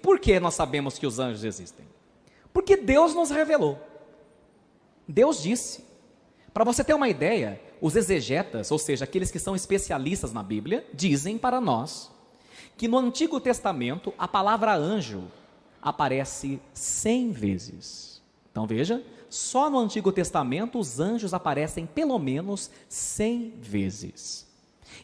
Por que nós sabemos que os anjos existem? Porque Deus nos revelou. Deus disse. Para você ter uma ideia, os exegetas, ou seja, aqueles que são especialistas na Bíblia, dizem para nós que no Antigo Testamento a palavra anjo aparece 100 vezes. Então veja, só no Antigo Testamento os anjos aparecem pelo menos 100 vezes.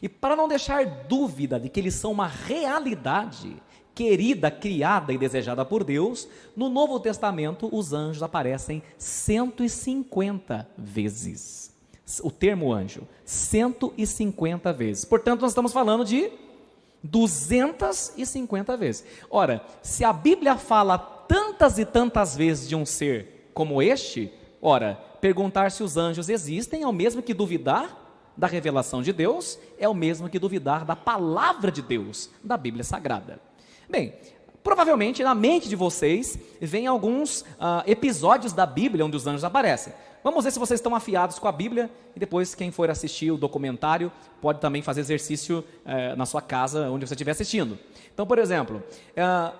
E para não deixar dúvida de que eles são uma realidade querida, criada e desejada por Deus, no Novo Testamento os anjos aparecem 150 vezes. O termo anjo, 150 vezes. Portanto, nós estamos falando de 250 vezes. Ora, se a Bíblia fala tantas e tantas vezes de um ser como este, ora, perguntar se os anjos existem é o mesmo que duvidar da revelação de Deus, é o mesmo que duvidar da palavra de Deus, da Bíblia Sagrada. Bem, provavelmente na mente de vocês vem alguns episódios da Bíblia onde os anjos aparecem. Vamos ver se vocês estão afiados com a Bíblia, e depois quem for assistir o documentário pode também fazer exercício na sua casa, onde você estiver assistindo. Então, por exemplo,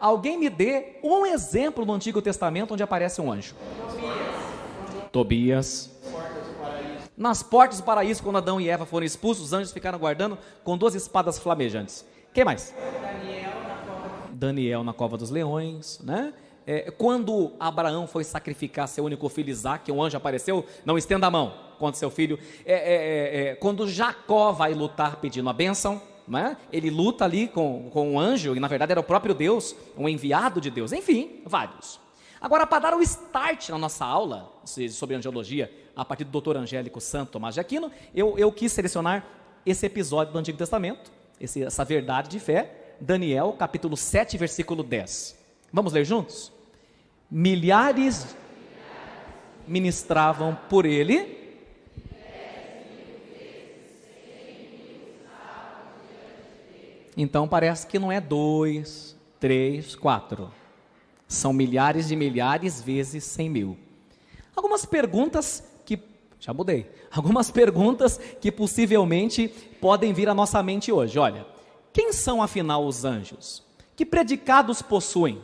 alguém me dê um exemplo no Antigo Testamento onde aparece um anjo. Tobias. Nas portas do paraíso, quando Adão e Eva foram expulsos, os anjos ficaram guardando com 2 espadas flamejantes. Quem mais? Daniel na cova dos leões, né? Quando Abraão foi sacrificar seu único filho Isaque, um anjo apareceu, não estenda a mão contra seu filho. Quando Jacó vai lutar pedindo a bênção, né? Ele luta ali com um anjo, e na verdade era o próprio Deus, um enviado de Deus, enfim, vários. Agora, para dar o start na nossa aula sobre angelologia, a partir do Dr. Angélico Santo Tomás de Aquino, eu quis selecionar esse episódio do Antigo Testamento, essa verdade de fé, Daniel, capítulo 7, versículo 10. Vamos ler juntos? Milhares ministravam por ele. Então parece que não é 2, 3, 4. São milhares de milhares vezes 100 mil. Algumas perguntas que... Já mudei. Algumas perguntas que possivelmente podem vir à nossa mente hoje. Olha, quem são afinal os anjos? Que predicados possuem?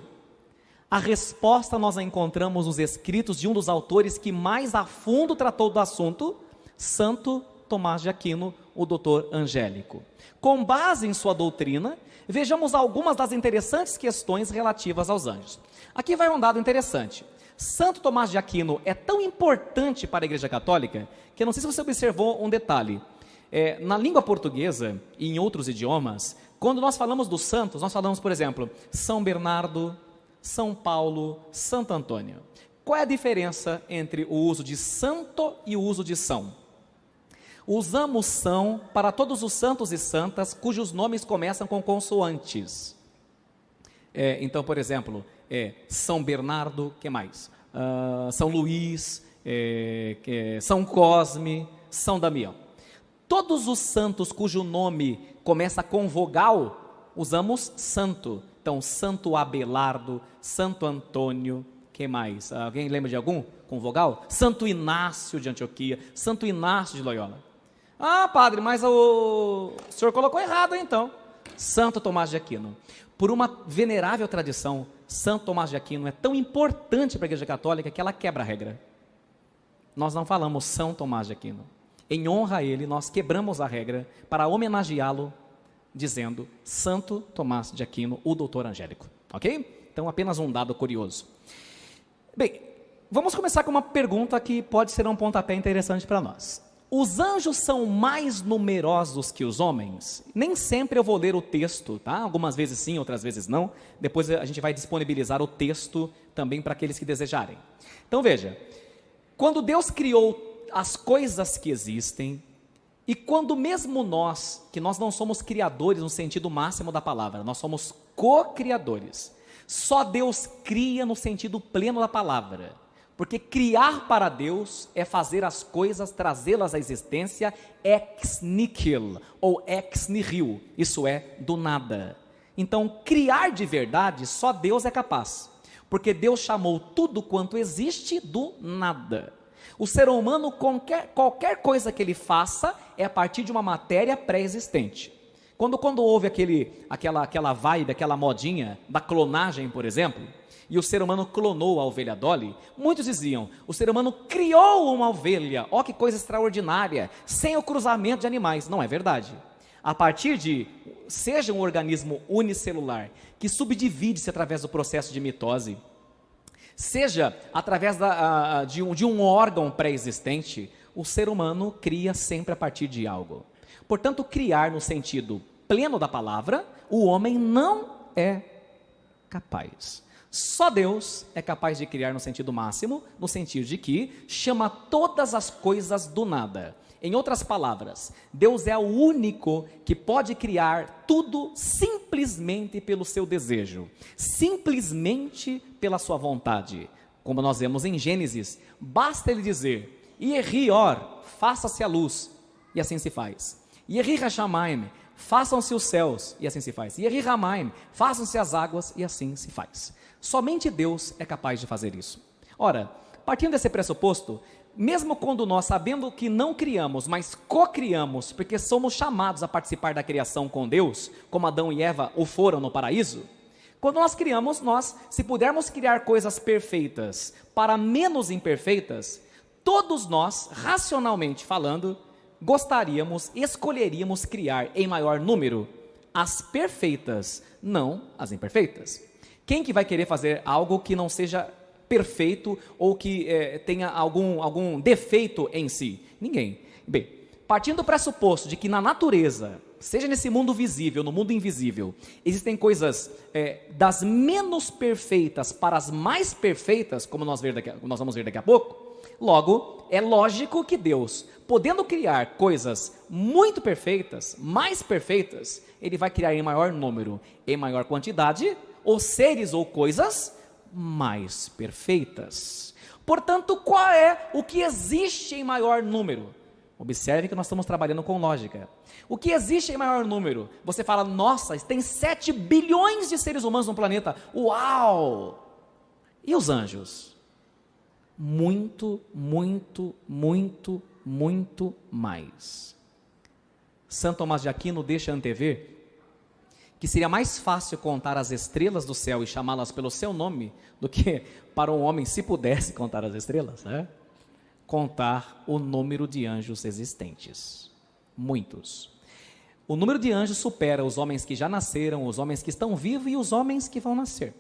A resposta nós a encontramos nos escritos de um dos autores que mais a fundo tratou do assunto, Santo Tomás de Aquino, o doutor Angélico. Com base em sua doutrina, vejamos algumas das interessantes questões relativas aos anjos. Aqui vai um dado interessante. Santo Tomás de Aquino é tão importante para a Igreja Católica, que eu não sei se você observou um detalhe. Na língua portuguesa e em outros idiomas, quando nós falamos dos santos, nós falamos, por exemplo, São Bernardo, São Paulo, Santo Antônio. Qual é a diferença entre o uso de santo e o uso de são? Usamos são para todos os santos e santas cujos nomes começam com consoantes. Então, por exemplo, São Bernardo, que mais? São Luís, São Cosme, São Damião. Todos os santos cujo nome começa com vogal, usamos santo. Então, Santo Abelardo, Santo Antônio, que mais? Alguém lembra de algum com vogal? Santo Inácio de Antioquia, Santo Inácio de Loyola. Ah, padre, mas o senhor colocou errado então. Santo Tomás de Aquino. Por uma venerável tradição, Santo Tomás de Aquino é tão importante para a Igreja Católica que ela quebra a regra. Nós não falamos São Tomás de Aquino. Em honra a ele, nós quebramos a regra para homenageá-lo, dizendo Santo Tomás de Aquino, o doutor Angélico. Ok? Então, apenas um dado curioso. Bem, vamos começar com uma pergunta que pode ser um pontapé interessante para nós. Os anjos são mais numerosos que os homens? Nem sempre eu vou ler o texto, tá? Algumas vezes sim, outras vezes não. Depois a gente vai disponibilizar o texto também para aqueles que desejarem. Então veja, quando Deus criou as coisas que existem, e quando mesmo nós, que nós não somos criadores no sentido máximo da palavra, nós somos co-criadores, só Deus cria no sentido pleno da palavra, porque criar para Deus é fazer as coisas, trazê-las à existência ex nihilo, ou ex nihil, isso é, do nada. Então, criar de verdade, só Deus é capaz, porque Deus chamou tudo quanto existe do nada. O ser humano, qualquer coisa que ele faça, é a partir de uma matéria pré-existente. Quando houve aquela vibe, aquela modinha da clonagem, por exemplo, e o ser humano clonou a ovelha Dolly, muitos diziam, o ser humano criou uma ovelha, ó que coisa extraordinária, sem o cruzamento de animais. Não é verdade. A partir de, seja um organismo unicelular, que subdivide-se através do processo de mitose, seja através de um órgão pré-existente, o ser humano cria sempre a partir de algo. Portanto, criar no sentido pleno da palavra, o homem não é capaz. Só Deus é capaz de criar no sentido máximo, no sentido de que chama todas as coisas do nada. Em outras palavras, Deus é o único que pode criar tudo simplesmente pelo seu desejo, simplesmente pela sua vontade. Como nós vemos em Gênesis, basta ele dizer, Yehi or, faça-se a luz, e assim se faz. Yehi Hashamayim, façam-se os céus, e assim se faz. Yehi Ramaim, façam-se as águas, e assim se faz. Somente Deus é capaz de fazer isso. Ora, partindo desse pressuposto, mesmo quando nós, sabendo que não criamos, mas co-criamos, porque somos chamados a participar da criação com Deus, como Adão e Eva o foram no paraíso, quando nós criamos, se pudermos criar coisas perfeitas para menos imperfeitas, todos nós, racionalmente falando, escolheríamos criar em maior número as perfeitas, não as imperfeitas. Quem que vai querer fazer algo que não seja perfeito ou que tenha algum defeito em si? Ninguém. Bem, partindo do pressuposto de que na natureza, seja nesse mundo visível, no mundo invisível, existem coisas das menos perfeitas para as mais perfeitas, como nós vamos ver daqui a pouco, logo, é lógico que Deus, podendo criar coisas muito perfeitas, mais perfeitas, Ele vai criar em maior número, em maior quantidade, os seres ou coisas mais perfeitas. Portanto, qual é o que existe em maior número? Observe que nós estamos trabalhando com lógica. O que existe em maior número? Você fala, nossa, tem 7 bilhões de seres humanos no planeta. Uau! E os anjos? Muito, muito, muito, muito mais. Santo Tomás de Aquino deixa antever que seria mais fácil contar as estrelas do céu e chamá-las pelo seu nome do que para um homem, se pudesse contar as estrelas, né? Contar o número de anjos existentes. Muitos. O número de anjos supera os homens que já nasceram, os homens que estão vivos e os homens que vão nascer.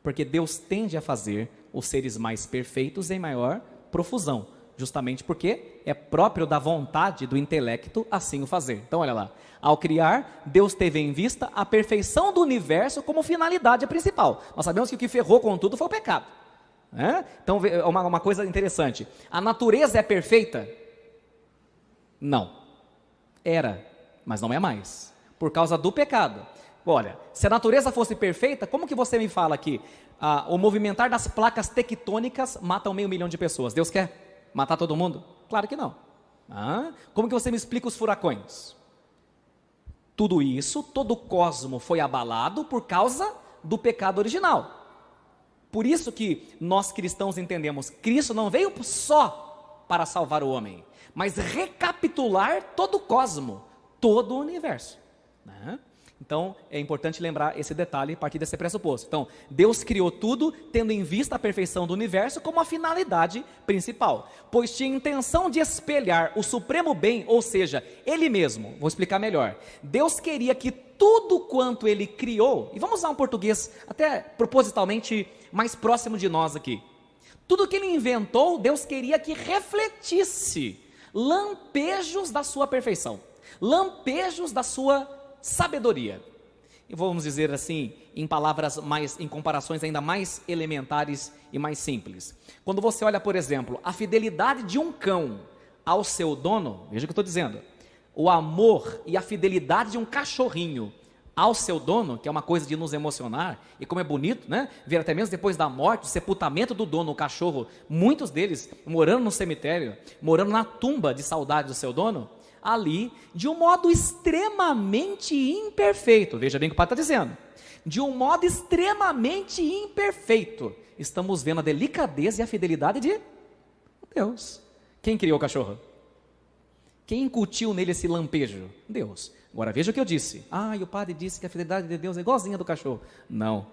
Porque Deus tende a fazer os seres mais perfeitos em maior profusão, justamente porque é próprio da vontade do intelecto assim o fazer. Então olha lá, ao criar, Deus teve em vista a perfeição do universo como finalidade principal. Nós sabemos que o que ferrou com tudo foi o pecado, né? Então uma coisa interessante, a natureza é perfeita? Não, era, mas não é mais, por causa do pecado. Olha, se a natureza fosse perfeita, como que você me fala que o movimentar das placas tectônicas mata 500 mil de pessoas? Deus quer matar todo mundo? Claro que não. Como que você me explica os furacões? Tudo isso, todo o cosmo foi abalado por causa do pecado original. Por isso que nós cristãos entendemos, Cristo não veio só para salvar o homem, mas recapitular todo o cosmo, todo o universo, né? Então, é importante lembrar esse detalhe a partir desse pressuposto. Então, Deus criou tudo, tendo em vista a perfeição do universo como a finalidade principal, pois tinha intenção de espelhar o supremo bem, ou seja, Ele mesmo. Vou explicar melhor. Deus queria que tudo quanto Ele criou, e vamos usar um português até propositalmente mais próximo de nós aqui. Tudo que Ele inventou, Deus queria que refletisse lampejos da sua perfeição, lampejos da sua sabedoria. E vamos dizer assim, em comparações ainda mais elementares e mais simples. Quando você olha, por exemplo, a fidelidade de um cão ao seu dono, veja o que eu estou dizendo, o amor e a fidelidade de um cachorrinho ao seu dono, que é uma coisa de nos emocionar, e como é bonito, né? Ver até mesmo depois da morte, o sepultamento do dono, o cachorro, muitos deles morando no cemitério, morando na tumba de saudade do seu dono, ali, de um modo extremamente imperfeito, veja bem o que o Pai está dizendo, de um modo extremamente imperfeito, estamos vendo a delicadeza e a fidelidade de Deus. Quem criou o cachorro? Quem incutiu nele esse lampejo? Deus. Agora veja o que eu disse. E o padre disse que a fidelidade de Deus é igualzinha do cachorro. Não.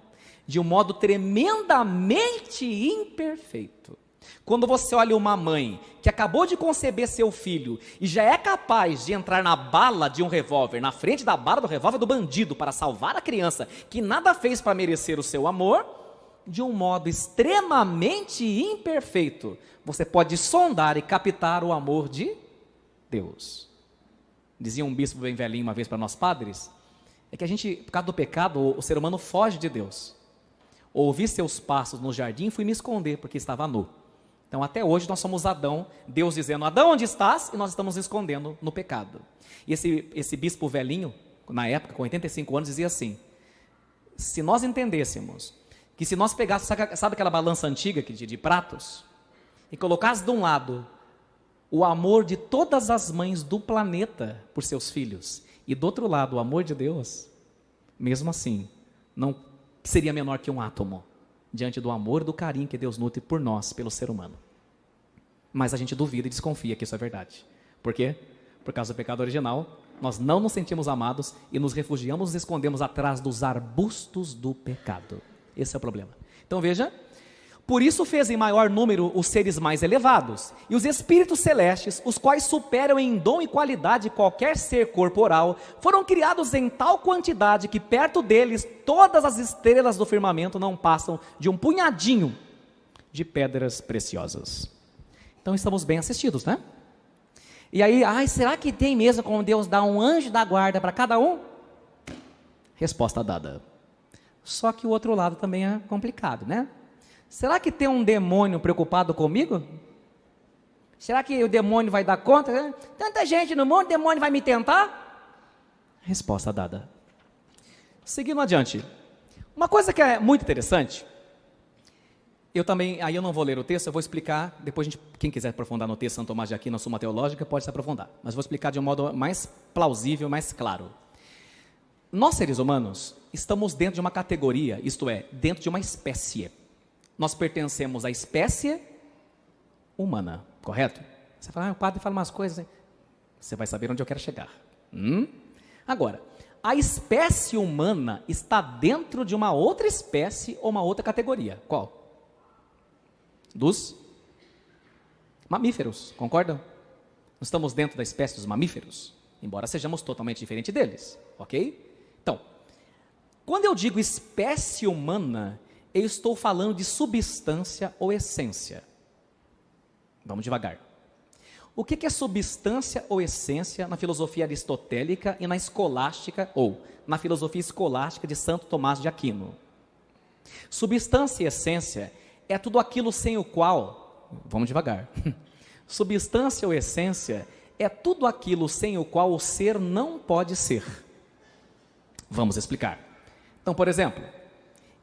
De um modo tremendamente imperfeito. Quando você olha uma mãe que acabou de conceber seu filho e já é capaz de entrar na bala de um revólver, na frente da bala do revólver do bandido para salvar a criança que nada fez para merecer o seu amor, de um modo extremamente imperfeito, você pode sondar e captar o amor de Deus. Dizia um bispo bem velhinho uma vez para nós padres, é que a gente, por causa do pecado, o ser humano foge de Deus. Ouvi seus passos no jardim e fui me esconder porque estava nu. Então até hoje nós somos Adão, Deus dizendo, Adão, onde estás? E nós estamos nos escondendo no pecado. E esse bispo velhinho, na época, com 85 anos, dizia assim, se nós entendêssemos que se nós pegássemos, sabe aquela balança antiga de pratos, e colocasse de um lado o amor de todas as mães do planeta por seus filhos, e do outro lado o amor de Deus, mesmo assim, não seria menor que um átomo, diante do amor e do carinho que Deus nutre por nós, pelo ser humano. Mas a gente duvida e desconfia que isso é verdade. Por quê? Por causa do pecado original, nós não nos sentimos amados e nos refugiamos, nos escondemos atrás dos arbustos do pecado. Esse é o problema. Então veja, por isso fez em maior número os seres mais elevados, e os espíritos celestes, os quais superam em dom e qualidade qualquer ser corporal, foram criados em tal quantidade que perto deles todas as estrelas do firmamento não passam de um punhadinho de pedras preciosas. Então estamos bem assistidos, né? E aí, será que tem mesmo como Deus dá um anjo da guarda para cada um? Resposta dada. Só que o outro lado também é complicado, né? Será que tem um demônio preocupado comigo? Será que o demônio vai dar conta? Tanta gente no mundo, o demônio vai me tentar? Resposta dada. Seguindo adiante. Uma coisa que é muito interessante, aí eu não vou ler o texto, eu vou explicar, depois quem quiser aprofundar no texto Santo Tomás de Aquino, na Suma Teológica, pode se aprofundar, mas vou explicar de um modo mais plausível, mais claro. Nós seres humanos estamos dentro de uma categoria, isto é, dentro de uma espécie. Nós pertencemos à espécie humana, correto? Você fala, o padre fala umas coisas, hein? Você vai saber onde eu quero chegar. Agora, a espécie humana está dentro de uma outra espécie ou uma outra categoria. Qual? Dos mamíferos, concordam? Nós estamos dentro da espécie dos mamíferos, embora sejamos totalmente diferentes deles, ok? Então, quando eu digo espécie humana, eu estou falando de substância ou essência. Vamos devagar. O que é substância ou essência na filosofia aristotélica e na escolástica, ou na filosofia escolástica de Santo Tomás de Aquino? Substância e essência é tudo aquilo sem o qual, vamos devagar. Substância ou essência é tudo aquilo sem o qual o ser não pode ser. Vamos explicar. Então, por exemplo,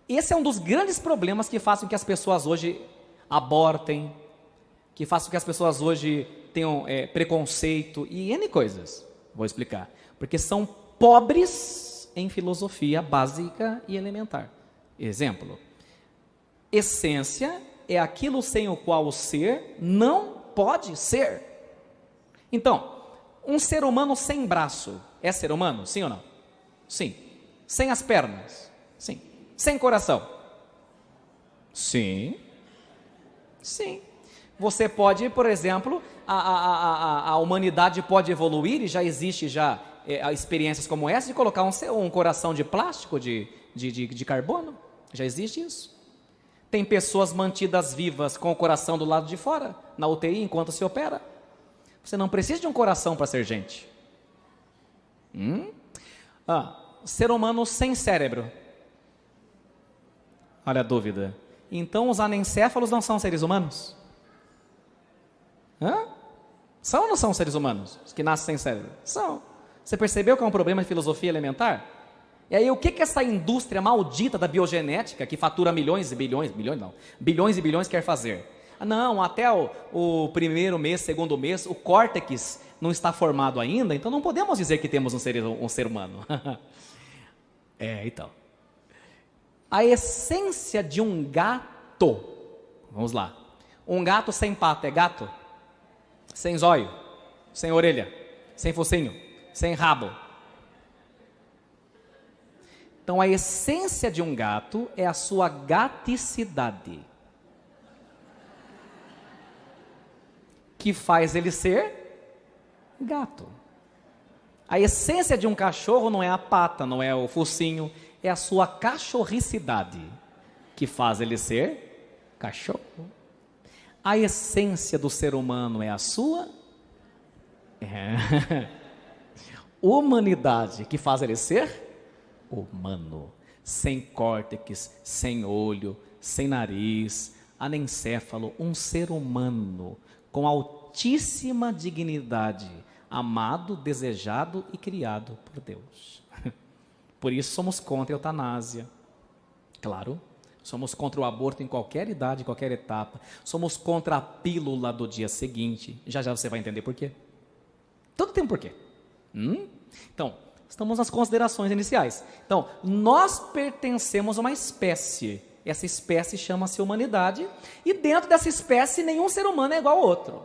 esse é um dos grandes problemas que fazem com que as pessoas hoje abortem, que fazem com que as pessoas hoje tenham preconceito e N coisas. Vou explicar. Porque são pobres em filosofia básica e elementar. Exemplo. Essência é aquilo sem o qual o ser não pode ser. Então, um ser humano sem braço é ser humano? Sim ou não? Sim. Sem as pernas? Sim. Sem coração? Sim. Sim. Você pode, por exemplo, a humanidade pode evoluir e já existe experiências como essa de colocar um coração de plástico, de carbono. Já existe isso. Tem pessoas mantidas vivas com o coração do lado de fora, na UTI, enquanto se opera. Você não precisa de um coração para ser gente. Ser humano sem cérebro. Olha a dúvida. Então os anencéfalos não são seres humanos? São ou não são seres humanos? Os que nascem sem cérebro? São. Você percebeu que é um problema de filosofia elementar? E aí o que essa indústria maldita da biogenética, que fatura bilhões e bilhões quer fazer? Não, até o primeiro mês, segundo mês, o córtex não está formado ainda, então não podemos dizer que temos um ser humano. Então. A essência de um gato, vamos lá, um gato sem pata é gato? Sem zóio, sem orelha, sem focinho, sem rabo, Então, a essência de um gato é a sua gaticidade, que faz ele ser gato. A essência de um cachorro não é a pata, não é o focinho, é a sua cachorricidade, que faz ele ser cachorro. A essência do ser humano é a sua humanidade, que faz ele ser humano, sem córtex, sem olho, sem nariz, anencéfalo, um ser humano com altíssima dignidade, amado, desejado e criado por Deus. Por isso somos contra a eutanásia, claro. Somos contra o aborto em qualquer idade, em qualquer etapa. Somos contra a pílula do dia seguinte. Já já você vai entender por quê. Tudo tem um porquê. Então, estamos nas considerações iniciais. Então, nós pertencemos a uma espécie. Essa espécie chama-se humanidade. E dentro dessa espécie, nenhum ser humano é igual ao outro.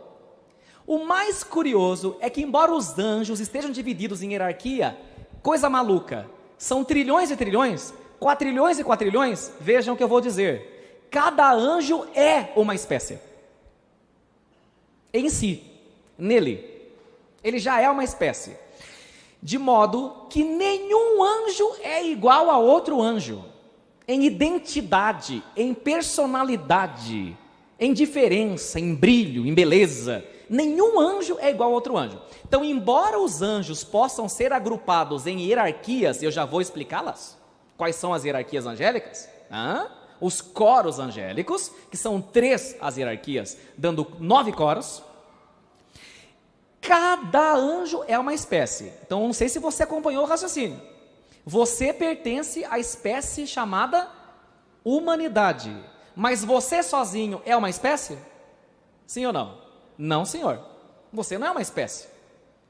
O mais curioso é que, embora os anjos estejam divididos em hierarquia, coisa maluca, são trilhões e trilhões, quatrilhões e quatrilhões, vejam o que eu vou dizer. Cada anjo é uma espécie. Em si, nele. Ele já é uma espécie. De modo que nenhum anjo é igual a outro anjo. Em identidade, em personalidade, em diferença, em brilho, em beleza. Nenhum anjo é igual a outro anjo. Então, embora os anjos possam ser agrupados em hierarquias, eu já vou explicá-las. Quais são as hierarquias angélicas? Os coros angélicos, que são 3 as hierarquias, dando 9 coros. Cada anjo é uma espécie. Então, não sei se você acompanhou o raciocínio. Você pertence à espécie chamada humanidade. Mas você sozinho é uma espécie? Sim ou não? Não, senhor. Você não é uma espécie.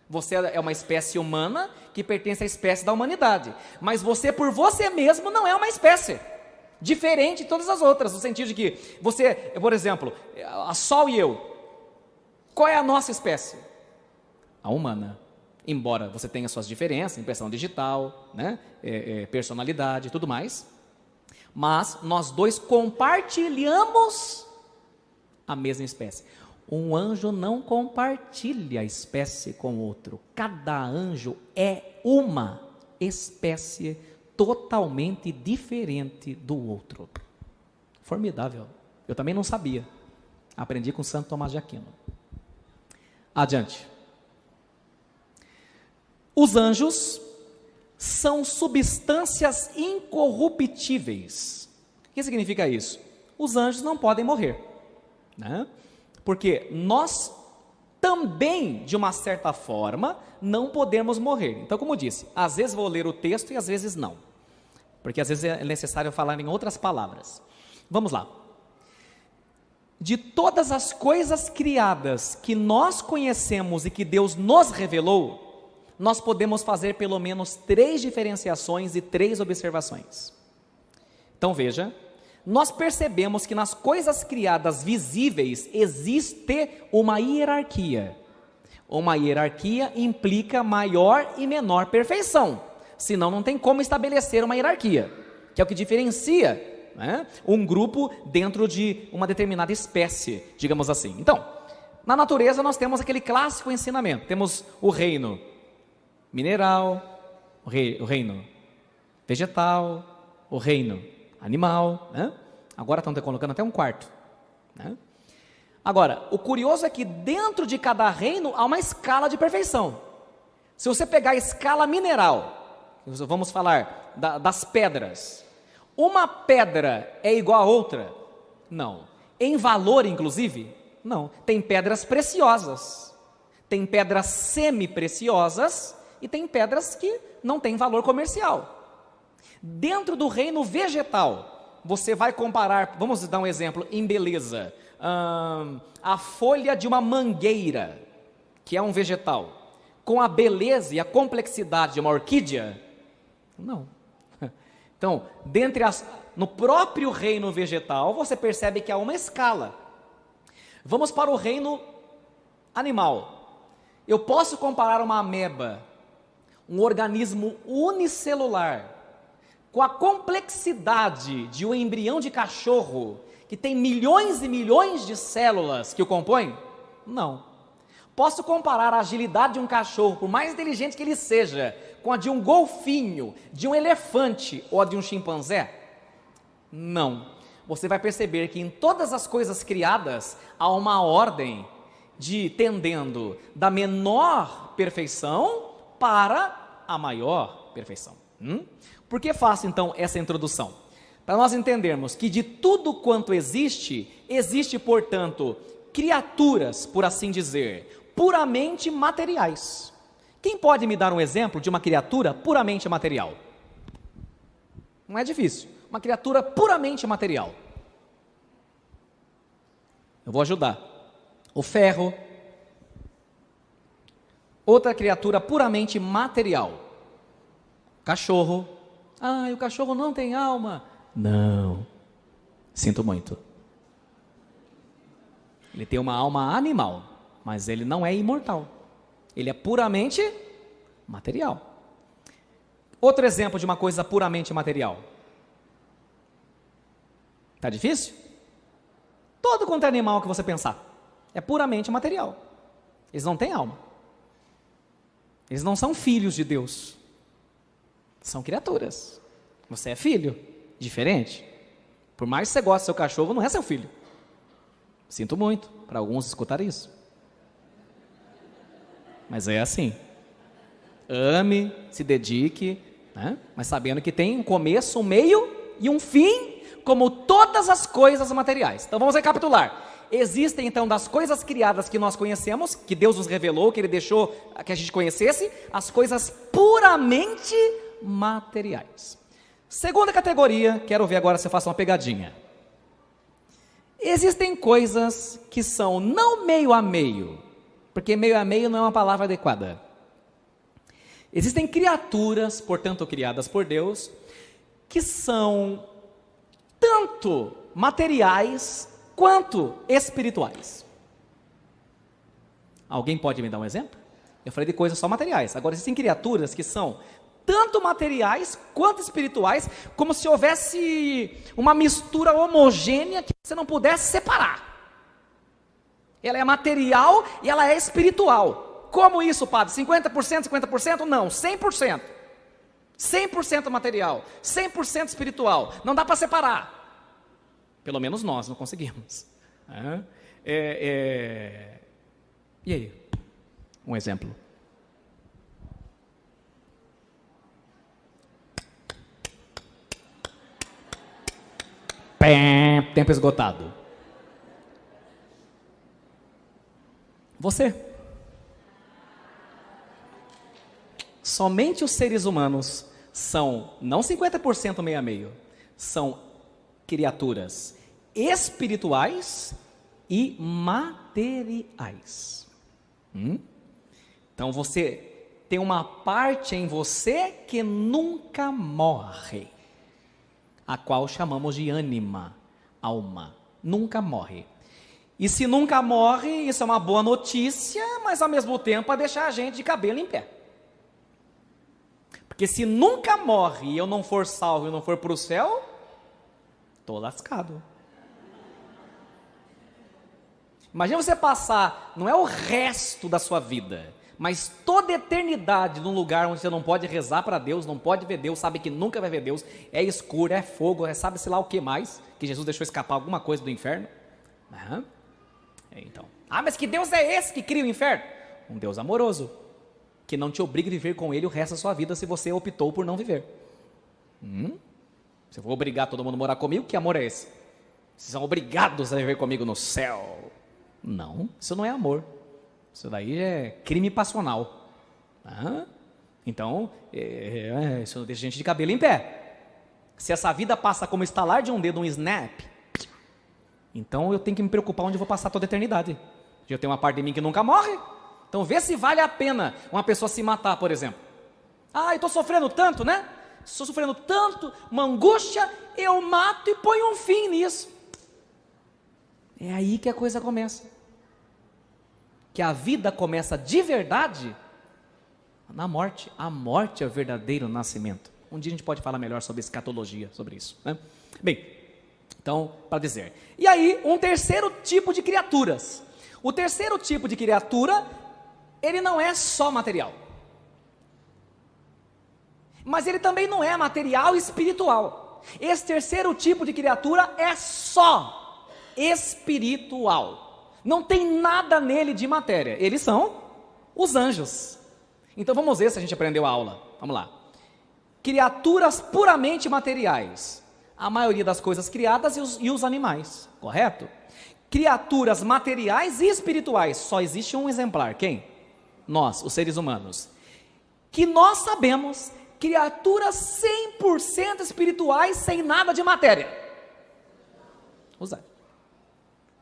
Você é uma espécie humana que pertence à espécie da humanidade. Mas você, por você mesmo, não é uma espécie. Diferente de todas as outras, no sentido de que você, por exemplo, a Sol e eu, qual é a nossa espécie? A humana. Embora você tenha suas diferenças, impressão digital, né, personalidade e tudo mais, mas nós dois compartilhamos a mesma espécie. Um anjo não compartilha a espécie com outro. Cada anjo é uma espécie totalmente diferente do outro. Formidável. Eu também não sabia. Aprendi com Santo Tomás de Aquino. Adiante. Os anjos são substâncias incorruptíveis. O que significa isso? Os anjos não podem morrer, né? Porque nós também, de uma certa forma, não podemos morrer. Então, como eu disse, às vezes vou ler o texto e às vezes não. Porque às vezes é necessário falar em outras palavras. Vamos lá. De todas as coisas criadas que nós conhecemos e que Deus nos revelou, nós podemos fazer pelo menos 3 diferenciações e 3 observações. Então veja, nós percebemos que nas coisas criadas visíveis existe uma hierarquia. Uma hierarquia implica maior e menor perfeição, senão não tem como estabelecer uma hierarquia, que é o que diferencia, né, um grupo dentro de uma determinada espécie, digamos assim. Então, na natureza nós temos aquele clássico ensinamento, temos o reino mineral, o reino vegetal, o reino animal, né? Agora estão colocando até um quarto, né? Agora, o curioso é que dentro de cada reino há uma escala de perfeição. Se você pegar a escala mineral, vamos falar das pedras, uma pedra é igual a outra? Não. Em valor, inclusive? Não. Tem pedras preciosas, tem pedras semi-preciosas e tem pedras que não têm valor comercial. Dentro do reino vegetal, você vai comparar, vamos dar um exemplo, em beleza, a folha de uma mangueira, que é um vegetal, com a beleza e a complexidade de uma orquídea? Não. Então, no próprio reino vegetal, você percebe que há uma escala. Vamos para o reino animal. Eu posso comparar uma ameba, um organismo unicelular, com a complexidade de um embrião de cachorro, que tem milhões e milhões de células que o compõem? Não. Posso comparar a agilidade de um cachorro, por mais inteligente que ele seja, com a de um golfinho, de um elefante ou a de um chimpanzé? Não. Você vai perceber que em todas as coisas criadas há uma ordem tendendo da menor perfeição para a maior perfeição. Por que faço então essa introdução? Para nós entendermos que de tudo quanto existe, portanto, criaturas, por assim dizer, puramente materiais. Quem pode me dar um exemplo de uma criatura puramente material? Não é difícil. Uma criatura puramente material. Eu vou ajudar. O ferro. Outra criatura puramente material. Cachorro. Ah, o cachorro não tem alma. Não. Sinto muito. Ele tem uma alma animal, mas ele não é imortal. Ele é puramente material. Outro exemplo de uma coisa puramente material. Tá difícil? Todo quanto é animal que você pensar é puramente material. Eles não têm alma. Eles não são filhos de Deus. São criaturas. Você é filho, diferente. Por mais que você goste do seu cachorro, não é seu filho. Sinto muito para alguns escutar isso. Mas é assim. Ame, se dedique, né? Mas sabendo que tem um começo, um meio e um fim, como todas as coisas materiais. Então vamos recapitular. Existem então das coisas criadas que nós conhecemos, que Deus nos revelou, que Ele deixou que a gente conhecesse, as coisas puramente materiais. Segunda categoria, quero ver agora se eu faço uma pegadinha. Existem coisas que são não meio a meio, porque meio a meio não é uma palavra adequada. Existem criaturas, portanto criadas por Deus, que são tanto materiais quanto espirituais. Alguém pode me dar um exemplo? Eu falei de coisas só materiais. Agora existem criaturas que são tanto materiais quanto espirituais, como se houvesse uma mistura homogênea que você não pudesse separar. Ela é material e ela é espiritual. Como isso, padre? 50%, 50%? Não, 100%. 100% material, 100% espiritual. Não dá para separar. Pelo menos nós não conseguimos. E aí? Um exemplo. Tempo esgotado. Você. Somente os seres humanos são, não 50% meio a meio, são criaturas espirituais e materiais. Então você tem uma parte em você que nunca morre, a qual chamamos de ânima, alma, nunca morre. E se nunca morre, isso é uma boa notícia, mas ao mesmo tempo vai deixar a gente de cabelo em pé. Porque se nunca morre e eu não for salvo e não for para o céu, estou lascado. Imagina você passar, não é o resto da sua vida, mas toda a eternidade num lugar onde você não pode rezar para Deus, não pode ver Deus, sabe que nunca vai ver Deus, é escuro, é fogo, sabe-se lá o que mais, que Jesus deixou escapar alguma coisa do inferno. Então, mas que Deus é esse que cria o inferno? Um Deus amoroso, que não te obriga a viver com Ele o resto da sua vida se você optou por não viver. Se eu vou obrigar todo mundo a morar comigo, que amor é esse? Vocês são obrigados a viver comigo no céu. Não, isso não é amor. Isso daí é crime passional. Então, isso não deixa a gente de cabelo em pé. Se essa vida passa como estalar de um dedo, um snap, então eu tenho que me preocupar onde eu vou passar toda a eternidade. Eu tenho uma parte de mim que nunca morre. Então vê se vale a pena uma pessoa se matar, por exemplo. Eu estou sofrendo tanto, né? Estou sofrendo tanto, uma angústia, eu mato e ponho um fim nisso. É aí que a coisa começa. Que a vida começa de verdade na morte. A morte é o verdadeiro nascimento. Um dia a gente pode falar melhor sobre escatologia, sobre isso, né? Bem, então, para dizer. E aí, um terceiro tipo de criaturas. O terceiro tipo de criatura, ele não é só material. Mas ele também não é material e espiritual. Esse terceiro tipo de criatura é só espiritual. Não tem nada nele de matéria. Eles são os anjos. Então vamos ver se a gente aprendeu a aula. Vamos lá. Criaturas puramente materiais. A maioria das coisas criadas e os animais, correto? Criaturas materiais e espirituais. Só existe um exemplar. Quem? Nós, os seres humanos. Que nós sabemos, criaturas 100% espirituais, sem nada de matéria. Os anjos.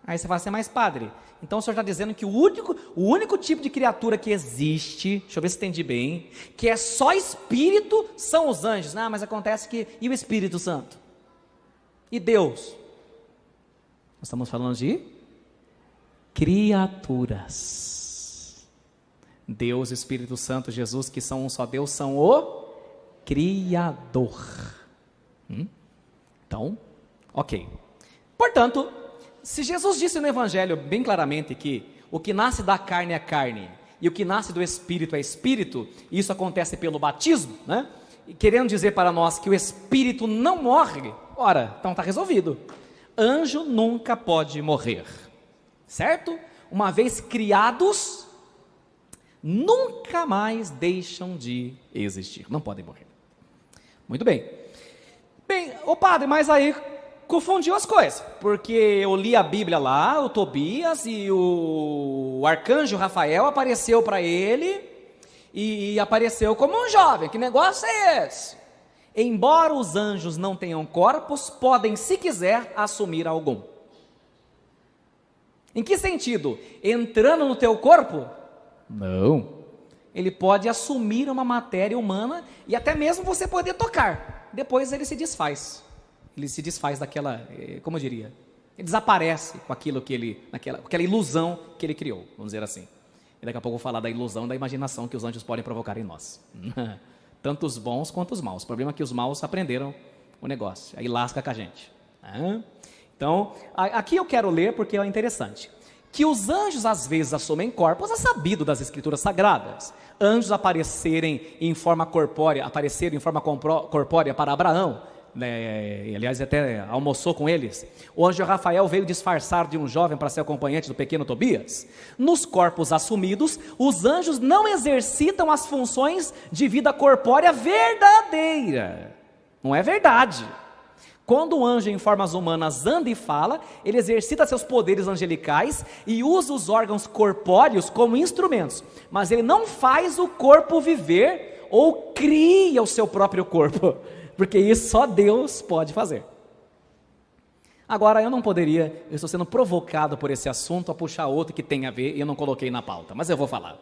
Aí você fala assim, mas padre, então o senhor está dizendo que o único tipo de criatura que existe, deixa eu ver se entendi bem, que é só espírito, são os anjos. Não, mas acontece que, e o Espírito Santo? E Deus? Nós estamos falando de criaturas. Deus, Espírito Santo, Jesus, que são um só Deus, são o Criador. Então, ok. Portanto, se Jesus disse no Evangelho bem claramente que o que nasce da carne é carne e o que nasce do Espírito é Espírito, e isso acontece pelo batismo, né? E querendo dizer para nós que o Espírito não morre, ora, então está resolvido. Anjo nunca pode morrer, certo? Uma vez criados, nunca mais deixam de existir, não podem morrer. Muito bem. Bem, ô padre, mas aí confundiu as coisas, porque eu li a Bíblia lá, o Tobias e o arcanjo Rafael apareceu para ele e apareceu como um jovem. Que negócio é esse? Embora os anjos não tenham corpos, podem, se quiser, assumir algum. Em que sentido? Entrando no teu corpo? Não. Ele pode assumir uma matéria humana e até mesmo você poder tocar. Depois ele se desfaz. Ele se desfaz daquela, como eu diria, ele desaparece com aquilo que ele, aquela ilusão que ele criou, vamos dizer assim. E daqui a pouco eu vou falar da ilusão, da imaginação que os anjos podem provocar em nós. Tanto os bons quanto os maus. O problema é que os maus aprenderam o negócio, aí lasca com a gente. Então, aqui eu quero ler porque é interessante. Que os anjos às vezes assumem corpos é sabido das escrituras sagradas. Anjos apareceram em forma corpórea para Abraão. Aliás, até almoçou com eles. O anjo Rafael veio disfarçar de um jovem para ser acompanhante do pequeno Tobias. Nos corpos assumidos, os anjos não exercitam as funções de vida corpórea verdadeira. Não é verdade. Quando o anjo em formas humanas anda e fala, ele exercita seus poderes angelicais e usa os órgãos corpóreos como instrumentos, mas ele não faz o corpo viver ou cria o seu próprio corpo, porque isso só Deus pode fazer. Agora, eu estou sendo provocado por esse assunto a puxar outro que tem a ver e eu não coloquei na pauta, mas eu vou falar.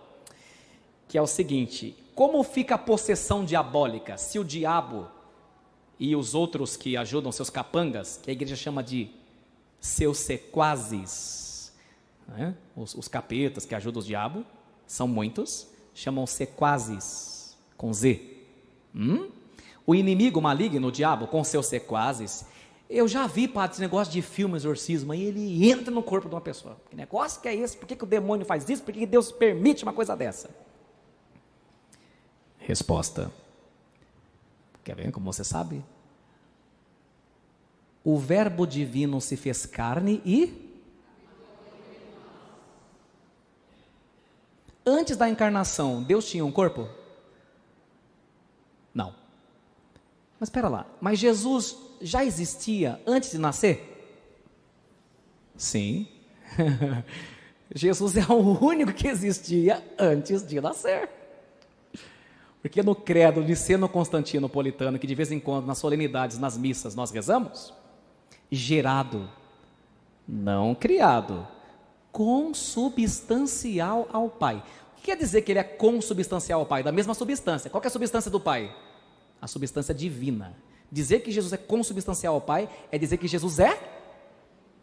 Que é o seguinte: como fica a possessão diabólica se o diabo e os outros que ajudam, seus capangas, que a igreja chama de seus sequazes, né? Os capetas que ajudam o diabo, são muitos, chamam sequazes, com Z. O inimigo maligno, o diabo, com seus sequazes, eu já vi, padre, esse negócio de filme, exorcismo, aí ele entra no corpo de uma pessoa. Que negócio que é esse? Por que o demônio faz isso? Por que Deus permite uma coisa dessa? Resposta. Quer ver como você sabe? O verbo divino se fez carne e... Antes da encarnação, Deus tinha um corpo? Não. Mas espera lá, mas Jesus já existia antes de nascer? Sim. Jesus é o único que existia antes de nascer. Porque no credo niceno-constantinopolitano, que de vez em quando, nas solenidades, nas missas, nós rezamos, gerado, não criado, consubstancial ao Pai. O que quer dizer que ele é consubstancial ao Pai? Da mesma substância. Qual que é a substância do Pai? A substância divina. Dizer que Jesus é consubstancial ao Pai é dizer que Jesus é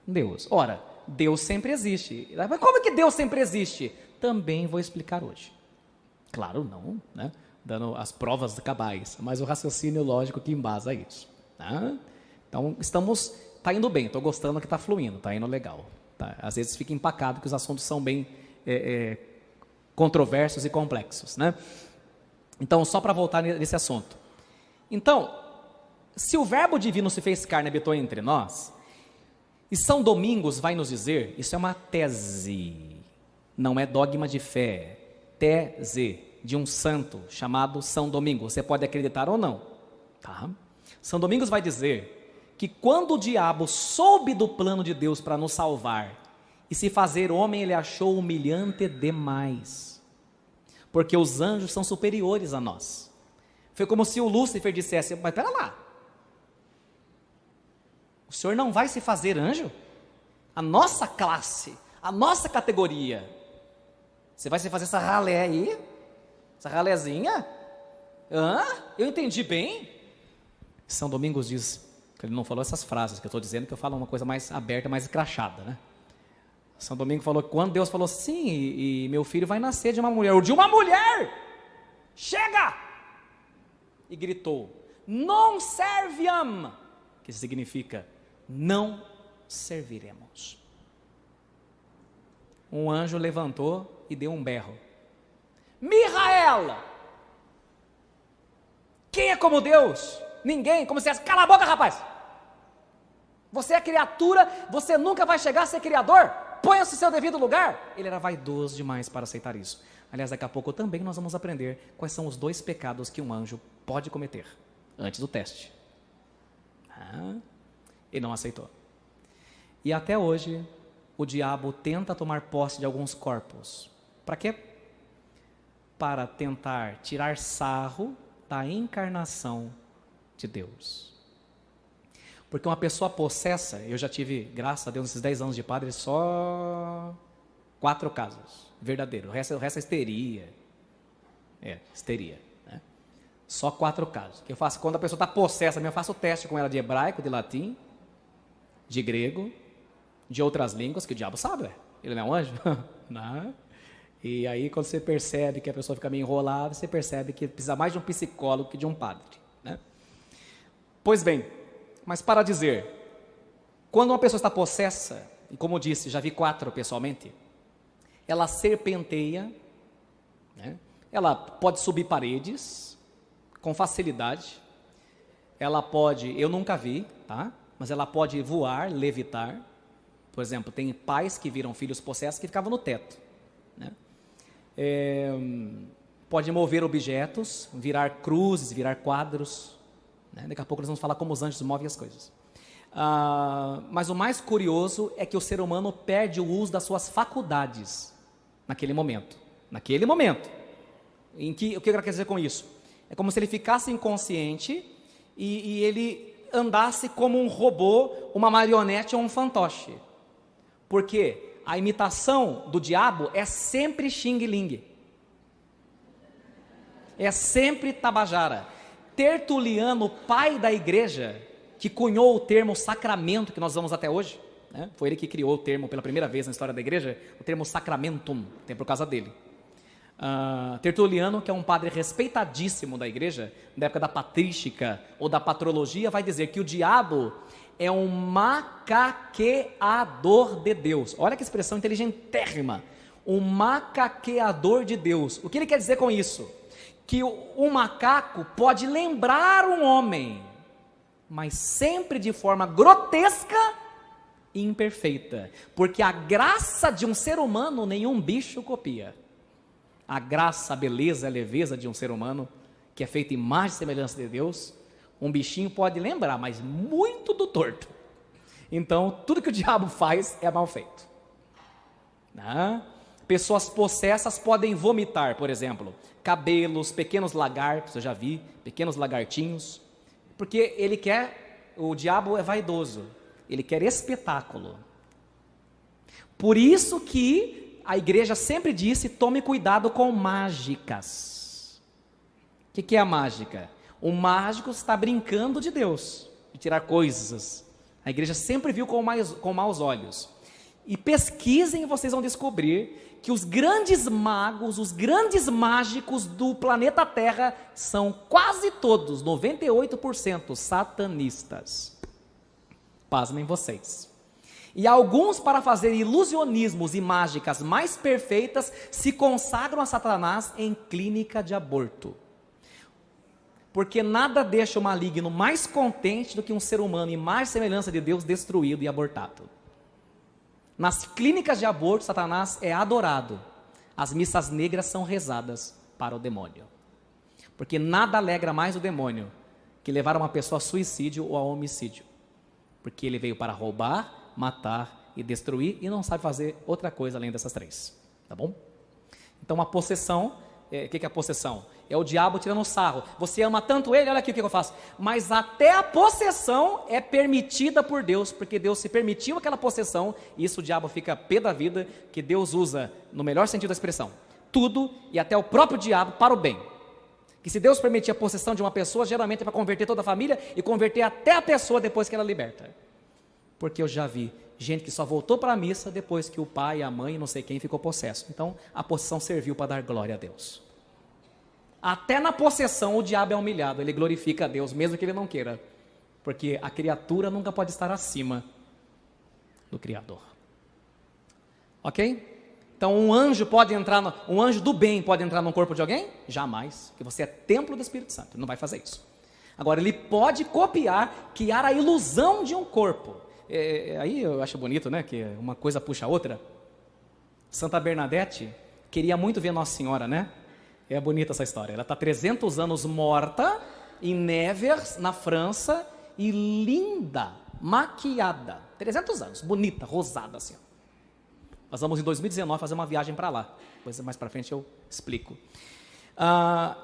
Deus. Ora, Deus sempre existe. Mas como é que Deus sempre existe? Também vou explicar hoje. Claro, não, né? dando as provas cabais, mas o raciocínio lógico que embasa isso. Tá? Então, está indo bem, estou gostando que está fluindo, está indo legal. Tá? Às vezes fica empacado que os assuntos são bem controversos e complexos. Né? Então, só para voltar nesse assunto. Então, se o verbo divino se fez carne e habitou entre nós, e São Domingos vai nos dizer, isso é uma tese, não é dogma de fé, tese de um santo chamado São Domingos, você pode acreditar ou não. Tá? São Domingos vai dizer que quando o diabo soube do plano de Deus para nos salvar e se fazer homem, ele achou humilhante demais, porque os anjos são superiores a nós. Foi como se o Lúcifer dissesse, mas pera lá, o senhor não vai se fazer anjo? A nossa classe, a nossa categoria, você vai se fazer essa ralé aí? Essa ralézinha? Eu entendi bem? São Domingos diz, que ele não falou essas frases que eu estou dizendo, que eu falo uma coisa mais aberta, mais escrachada, né? São Domingos falou que quando Deus falou sim, e meu filho vai nascer de uma mulher, ou de uma mulher, chega! E gritou, non serviam, que significa, não serviremos. Um anjo levantou e deu um berro, Micael, quem é como Deus? Ninguém, como se fosse, cala a boca, rapaz, você é criatura, você nunca vai chegar a ser criador, ponha-se no seu devido lugar. Ele era vaidoso demais para aceitar isso. Aliás, daqui a pouco também nós vamos aprender quais são os 2 pecados que um anjo pode cometer, antes do teste. Ele não aceitou. E até hoje, o diabo tenta tomar posse de alguns corpos. Para quê? Para tentar tirar sarro da encarnação de Deus. Porque uma pessoa possessa, eu já tive, graças a Deus, nesses 10 anos de padre, só 4 casos verdadeiros. O resto é histeria. Histeria. Né? Só 4 casos. Que eu faço, quando a pessoa está possessa, eu faço o teste com ela de hebraico, de latim, de grego, de outras línguas, que o diabo sabe, ele não é um anjo. Não. E aí, quando você percebe que a pessoa fica meio enrolada, você percebe que precisa mais de um psicólogo que de um padre. Né? Pois bem, mas para dizer, quando uma pessoa está possessa, e como eu disse, já vi 4 pessoalmente, ela serpenteia, né? Ela pode subir paredes com facilidade, ela pode, eu nunca vi, tá? Mas ela pode voar, levitar. Por exemplo, tem pais que viram filhos possessos que ficavam no teto, né? Pode mover objetos, virar cruzes, virar quadros, né? Daqui a pouco nós vamos falar como os anjos movem as coisas. Mas o mais curioso é que o ser humano perde o uso das suas faculdades naquele momento. O que eu quero dizer com isso? É como se ele ficasse inconsciente e ele andasse como um robô, uma marionete ou um fantoche. Porque a imitação do diabo é sempre xing-ling. É sempre tabajara. Tertuliano, pai da igreja, que cunhou o termo sacramento, que nós usamos até hoje, né? Foi ele que criou o termo pela primeira vez na história da igreja, o termo sacramentum, tem por causa dele. Tertuliano, que é um padre respeitadíssimo da igreja, da época da patrística ou da patrologia, vai dizer que o diabo é um macaqueador de Deus. Olha que expressão inteligentérrima, um macaqueador de Deus. O que ele quer dizer com isso? Que o macaco pode lembrar um homem, mas sempre de forma grotesca e imperfeita, porque a graça de um ser humano nenhum bicho copia. A graça, a beleza, a leveza de um ser humano, que é feito em imagem e semelhança de Deus, um bichinho pode lembrar, mas muito do torto. Então, tudo que o diabo faz é mal feito. Pessoas possessas podem vomitar, por exemplo, cabelos, pequenos lagartos, eu já vi, pequenos lagartinhos, porque o diabo é vaidoso, ele quer espetáculo. Por isso que a igreja sempre disse, tome cuidado com mágicas. O que é a mágica? O mágico está brincando de Deus, de tirar coisas. A igreja sempre viu com maus olhos. E pesquisem e vocês vão descobrir que os grandes magos, os grandes mágicos do planeta Terra são quase todos, 98%, satanistas. Pasmem vocês. E alguns, para fazer ilusionismos e mágicas mais perfeitas, se consagram a Satanás em clínica de aborto. Porque nada deixa o maligno mais contente do que um ser humano em mais semelhança de Deus destruído e abortado. Nas clínicas de aborto, Satanás é adorado. As missas negras são rezadas para o demônio. Porque nada alegra mais o demônio que levar uma pessoa a suicídio ou a homicídio. Porque ele veio para roubar, matar e destruir e não sabe fazer outra coisa além dessas três. Tá bom? Então a possessão, o que é a possessão? É o diabo tirando sarro. Você ama tanto ele, olha aqui o que eu faço. Mas até a possessão é permitida por Deus, porque Deus se permitiu aquela possessão, e isso o diabo fica pé da vida, que Deus usa, no melhor sentido da expressão, tudo e até o próprio diabo para o bem. Que se Deus permitir a possessão de uma pessoa, geralmente é para converter toda a família e converter até a pessoa depois que ela liberta. Porque eu já vi gente que só voltou para a missa depois que o pai, a mãe, não sei quem ficou possesso. Então a possessão serviu para dar glória a Deus. Até na possessão o diabo é humilhado, ele glorifica a Deus, mesmo que ele não queira. Porque a criatura nunca pode estar acima do Criador. Ok? Então um anjo um anjo do bem pode entrar no corpo de alguém? Jamais, porque você é templo do Espírito Santo, ele não vai fazer isso. Agora ele pode copiar, criar a ilusão de um corpo. Aí eu acho bonito, né, que uma coisa puxa a outra. Santa Bernadette queria muito ver Nossa Senhora, né? É bonita essa história. Ela está 300 anos morta em Nevers, na França, e linda, maquiada. 300 anos, bonita, rosada assim. Nós vamos em 2019 fazer uma viagem para lá. Depois mais para frente eu explico.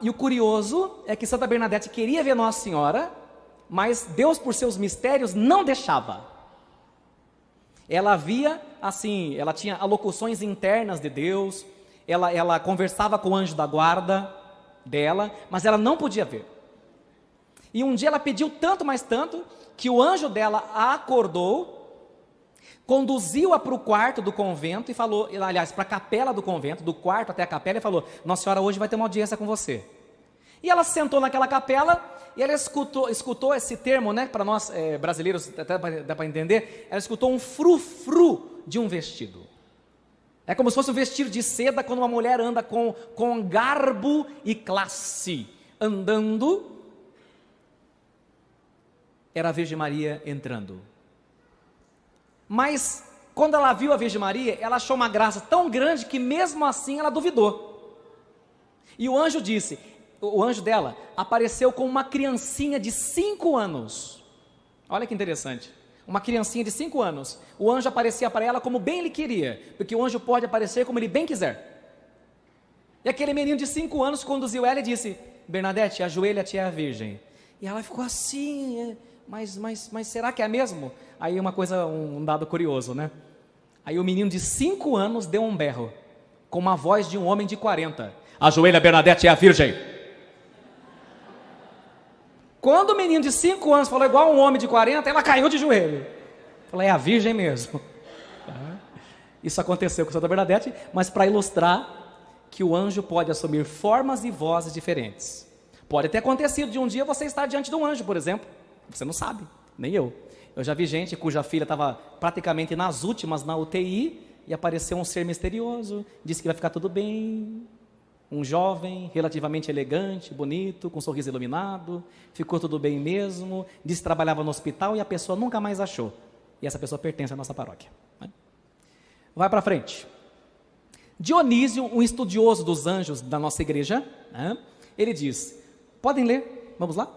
E o curioso é que Santa Bernadette queria ver Nossa Senhora, mas Deus, por seus mistérios, não deixava. Ela via assim, ela tinha alocuções internas de Deus. Ela conversava com o anjo da guarda dela, mas ela não podia ver. E um dia ela pediu tanto, mais tanto, que o anjo dela a acordou, conduziu-a para o quarto do convento e falou, aliás, para a capela do convento, do quarto até a capela, e falou: Nossa Senhora hoje vai ter uma audiência com você. E ela sentou naquela capela e ela escutou esse termo, né, para nós brasileiros, até dá para entender, ela escutou um frufru de um vestido. É como se fosse um vestido de seda quando uma mulher anda com garbo e classe. Andando, era a Virgem Maria entrando. Mas, quando ela viu a Virgem Maria, ela achou uma graça tão grande que mesmo assim ela duvidou. E o anjo dela apareceu com uma criancinha de 5 anos. Olha que interessante. Uma criancinha de 5 anos, o anjo aparecia para ela como bem ele queria, porque o anjo pode aparecer como ele bem quiser. E aquele menino de 5 anos conduziu ela e disse: Bernadette, ajoelha-te à Virgem. E ela ficou assim, mas será que é mesmo? Aí um dado curioso, né? Aí o menino de 5 anos deu um berro, com uma voz de um homem de 40. Ajoelha, Bernadette, é a Virgem. Quando o menino de 5 anos falou igual um homem de 40, ela caiu de joelho. Falou: é a Virgem mesmo. Isso aconteceu com Santa Bernadette, mas para ilustrar que o anjo pode assumir formas e vozes diferentes. Pode ter acontecido de um dia você estar diante de um anjo, por exemplo. Você não sabe, nem eu. Eu já vi gente cuja filha estava praticamente nas últimas na UTI e apareceu um ser misterioso, disse que vai ficar tudo bem. Um jovem, relativamente elegante, bonito, com um sorriso iluminado, ficou tudo bem mesmo, disse que trabalhava no hospital e a pessoa nunca mais achou. E essa pessoa pertence à nossa paróquia. Vai para frente. Dionísio, um estudioso dos anjos da nossa igreja, ele diz, podem ler, vamos lá?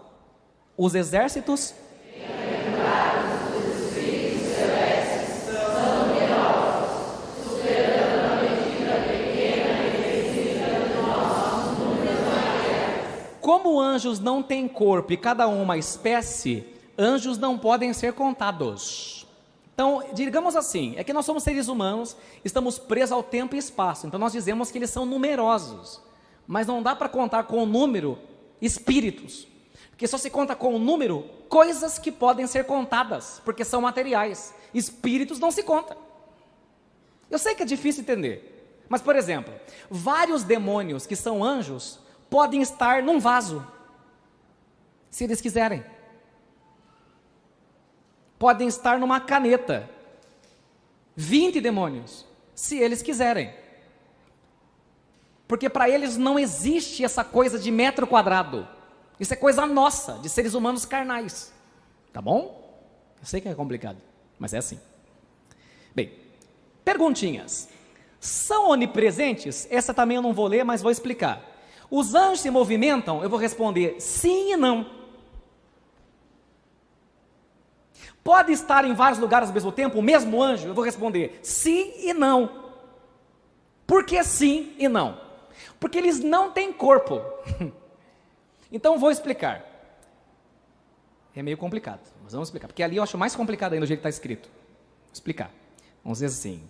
Os exércitos... Como anjos não têm corpo e cada um uma espécie, anjos não podem ser contados. Então, digamos assim, é que nós somos seres humanos, estamos presos ao tempo e espaço, então nós dizemos que eles são numerosos, mas não dá para contar com o número espíritos, porque só se conta com o número coisas que podem ser contadas, porque são materiais, espíritos não se conta. Eu sei que é difícil entender, mas, por exemplo, vários demônios que são anjos podem estar num vaso, se eles quiserem. Podem estar numa caneta. 20 demônios, se eles quiserem. Porque para eles não existe essa coisa de metro quadrado. Isso é coisa nossa, de seres humanos carnais. Tá bom? Eu sei que é complicado, mas é assim. Bem, perguntinhas. São onipresentes? Essa também eu não vou ler, mas vou explicar. Os anjos se movimentam? Eu vou responder sim e não. Pode estar em vários lugares ao mesmo tempo, o mesmo anjo? Eu vou responder sim e não. Por que sim e não? Porque eles não têm corpo. Então vou explicar. É meio complicado, mas vamos explicar. Porque ali eu acho mais complicado ainda o jeito que está escrito. Vou explicar. Vamos dizer assim.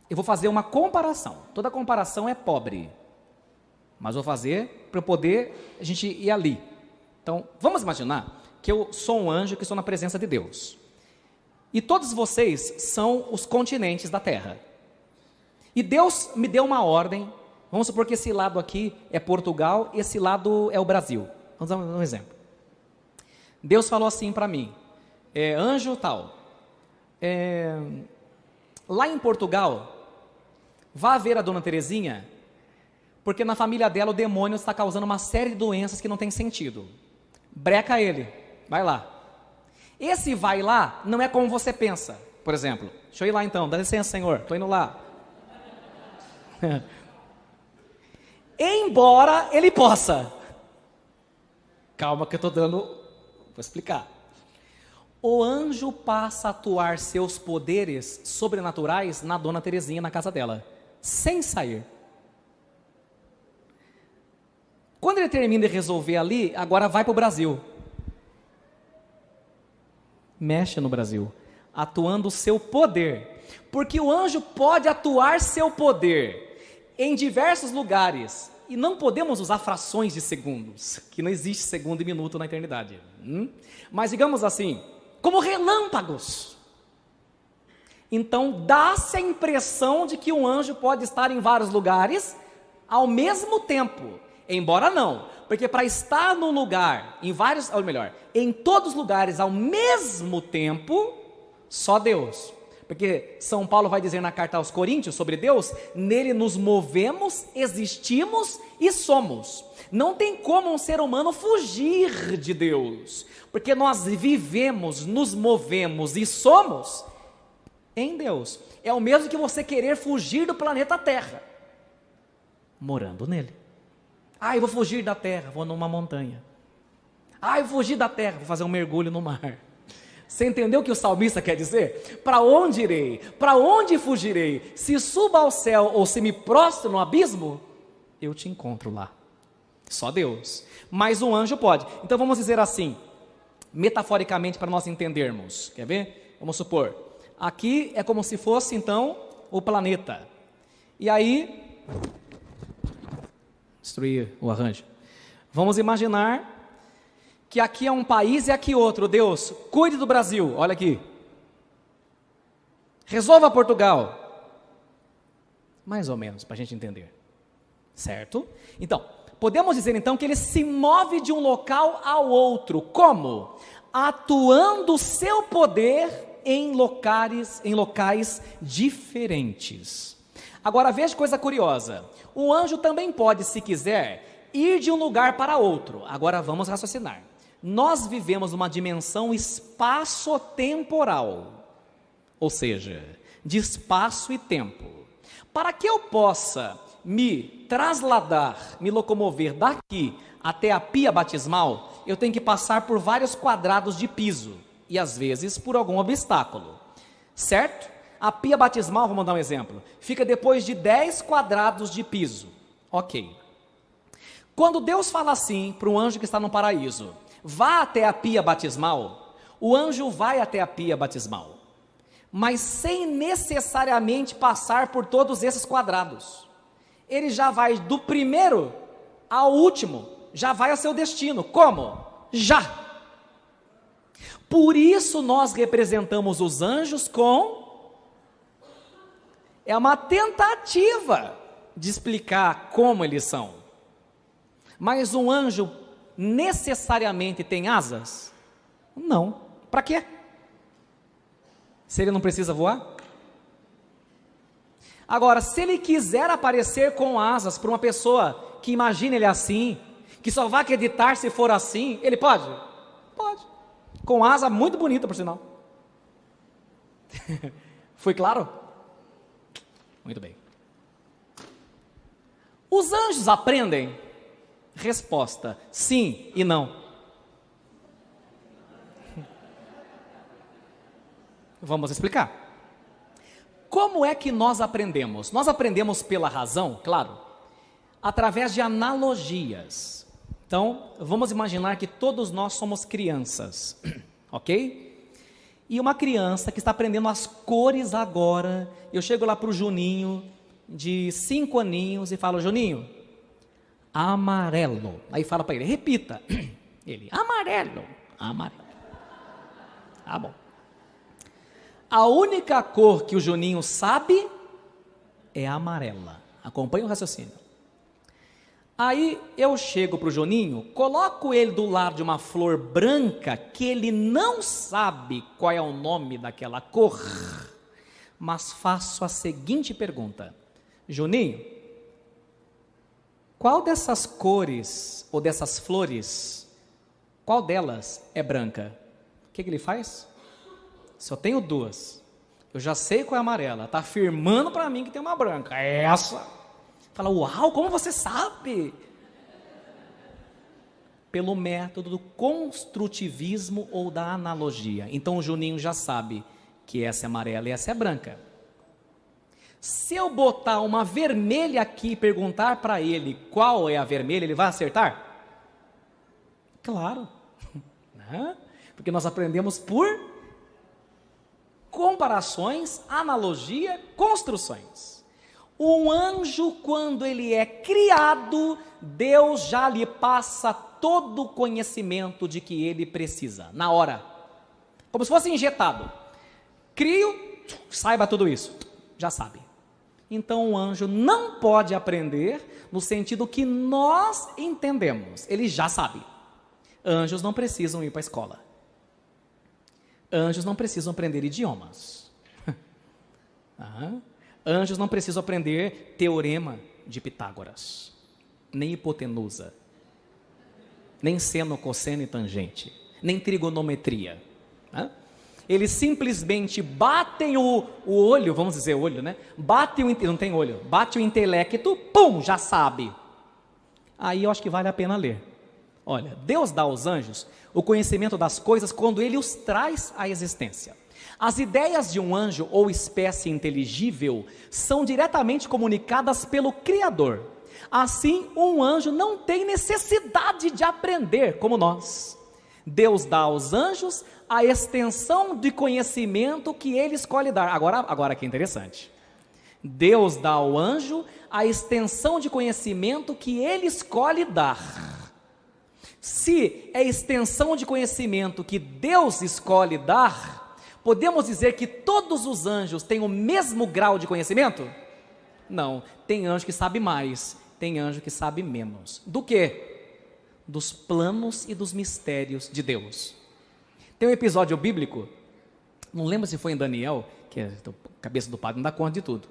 Eu vou fazer uma comparação. Toda comparação é pobre. Mas vou fazer para poder a gente ir ali. Então, vamos imaginar que eu sou um anjo que estou na presença de Deus. E todos vocês são os continentes da Terra. E Deus me deu uma ordem. Vamos supor que esse lado aqui é Portugal, esse lado é o Brasil. Vamos dar um exemplo. Deus falou assim para mim, anjo tal, lá em Portugal, vá ver a dona Terezinha, porque na família dela o demônio está causando uma série de doenças que não tem sentido. Breca ele, vai lá. Esse vai lá não é como você pensa. Por exemplo, deixa eu ir lá então, dá licença, senhor, estou indo lá. Embora ele possa. Calma que eu estou dando, vou explicar. O anjo passa a atuar seus poderes sobrenaturais na dona Terezinha, na casa dela, sem sair. Quando ele termina de resolver ali, agora vai para o Brasil. Mexe no Brasil, atuando o seu poder. Porque o anjo pode atuar seu poder em diversos lugares. E não podemos usar frações de segundos, que não existe segundo e minuto na eternidade. Mas digamos assim, como relâmpagos. Então dá-se a impressão de que um anjo pode estar em vários lugares ao mesmo tempo. Embora não, porque para estar num lugar, em todos os lugares ao mesmo tempo, só Deus. Porque São Paulo vai dizer na carta aos Coríntios sobre Deus, nele nos movemos, existimos e somos. Não tem como um ser humano fugir de Deus, porque nós vivemos, nos movemos e somos em Deus. É o mesmo que você querer fugir do planeta Terra, morando nele. Eu vou fugir da terra, vou numa montanha. Eu vou fugir da terra, vou fazer um mergulho no mar. Você entendeu o que o salmista quer dizer? Para onde irei? Para onde fugirei? Se suba ao céu ou se me prostro no abismo, eu te encontro lá. Só Deus. Mas um anjo pode. Então vamos dizer assim, metaforicamente para nós entendermos. Quer ver? Vamos supor, aqui é como se fosse então o planeta. E aí, destruir o arranjo. Vamos imaginar que aqui é um país e aqui outro. Deus, cuide do Brasil, olha aqui. Resolva Portugal. Mais ou menos, para a gente entender. Certo? Então, podemos dizer então que ele se move de um local ao outro. Como? Atuando o seu poder em locais diferentes. Agora veja coisa curiosa. O anjo também pode, se quiser, ir de um lugar para outro. Agora vamos raciocinar. Nós vivemos uma dimensão espaço-temporal, ou seja, de espaço e tempo. Para que eu possa me trasladar, me locomover daqui até a pia batismal, eu tenho que passar por vários quadrados de piso, e às vezes por algum obstáculo, certo? A pia batismal, vamos dar um exemplo, fica depois de 10 quadrados de piso, ok. Quando Deus fala assim para um anjo que está no paraíso, vá até a pia batismal, o anjo vai até a pia batismal, mas sem necessariamente passar por todos esses quadrados. Ele já vai do primeiro ao último, já vai ao seu destino. Como? Já. Por isso nós representamos os anjos com É uma tentativa de explicar como eles são. Mas um anjo necessariamente tem asas? Não. Para quê? Se ele não precisa voar? Agora, se ele quiser aparecer com asas para uma pessoa que imagina ele assim, que só vai acreditar se for assim, ele pode? Pode. Com asa muito bonita, por sinal. Foi claro? Muito bem. Os anjos aprendem? Resposta: sim e não. Vamos explicar. Como é que nós aprendemos? Nós aprendemos pela razão, claro, através de analogias. Então, vamos imaginar que todos nós somos crianças, ok? E uma criança que está aprendendo as cores agora, eu chego lá para o Juninho, de 5 aninhos, e falo: Juninho, amarelo. Aí fala para ele, repita. Ele, amarelo, amarelo. Ah, bom. A única cor que o Juninho sabe é a amarela. Acompanha o raciocínio. Aí eu chego para o Juninho, coloco ele do lado de uma flor branca que ele não sabe qual é o nome daquela cor, mas faço a seguinte pergunta: Juninho, qual dessas cores ou dessas flores, qual delas é branca? O que ele faz? Só tenho 2. Eu já sei qual é a amarela. Está afirmando para mim que tem uma branca. É essa. Fala, uau, como você sabe? Pelo método do construtivismo ou da analogia. Então o Juninho já sabe que essa é amarela e essa é branca. Se eu botar uma vermelha aqui e perguntar para ele qual é a vermelha, ele vai acertar? Claro. Porque nós aprendemos por comparações, analogia, construções. Um anjo, quando ele é criado, Deus já lhe passa todo o conhecimento de que ele precisa, na hora. Como se fosse injetado. Crio, saiba tudo isso. Já sabe. Então o anjo não pode aprender no sentido que nós entendemos. Ele já sabe. Anjos não precisam ir para a escola. Anjos não precisam aprender idiomas. Anjos não precisam aprender teorema de Pitágoras, nem hipotenusa, nem seno, cosseno e tangente, nem trigonometria. Eles simplesmente batem o olho, vamos dizer olho, né? Não tem olho, bate o intelecto, pum, já sabe. Aí eu acho que vale a pena ler. Olha, Deus dá aos anjos o conhecimento das coisas quando Ele os traz à existência. As ideias de um anjo ou espécie inteligível são diretamente comunicadas pelo Criador. Assim, um anjo não tem necessidade de aprender como nós. Deus dá aos anjos a extensão de conhecimento que Ele escolhe dar. Agora que é interessante. Deus dá ao anjo a extensão de conhecimento que Ele escolhe dar. Se é extensão de conhecimento que Deus escolhe dar, podemos dizer que todos os anjos têm o mesmo grau de conhecimento? Não, tem anjo que sabe mais, tem anjo que sabe menos. Do quê? Dos planos e dos mistérios de Deus. Tem um episódio bíblico, não lembro se foi em Daniel, que é a cabeça do padre não dá conta de tudo.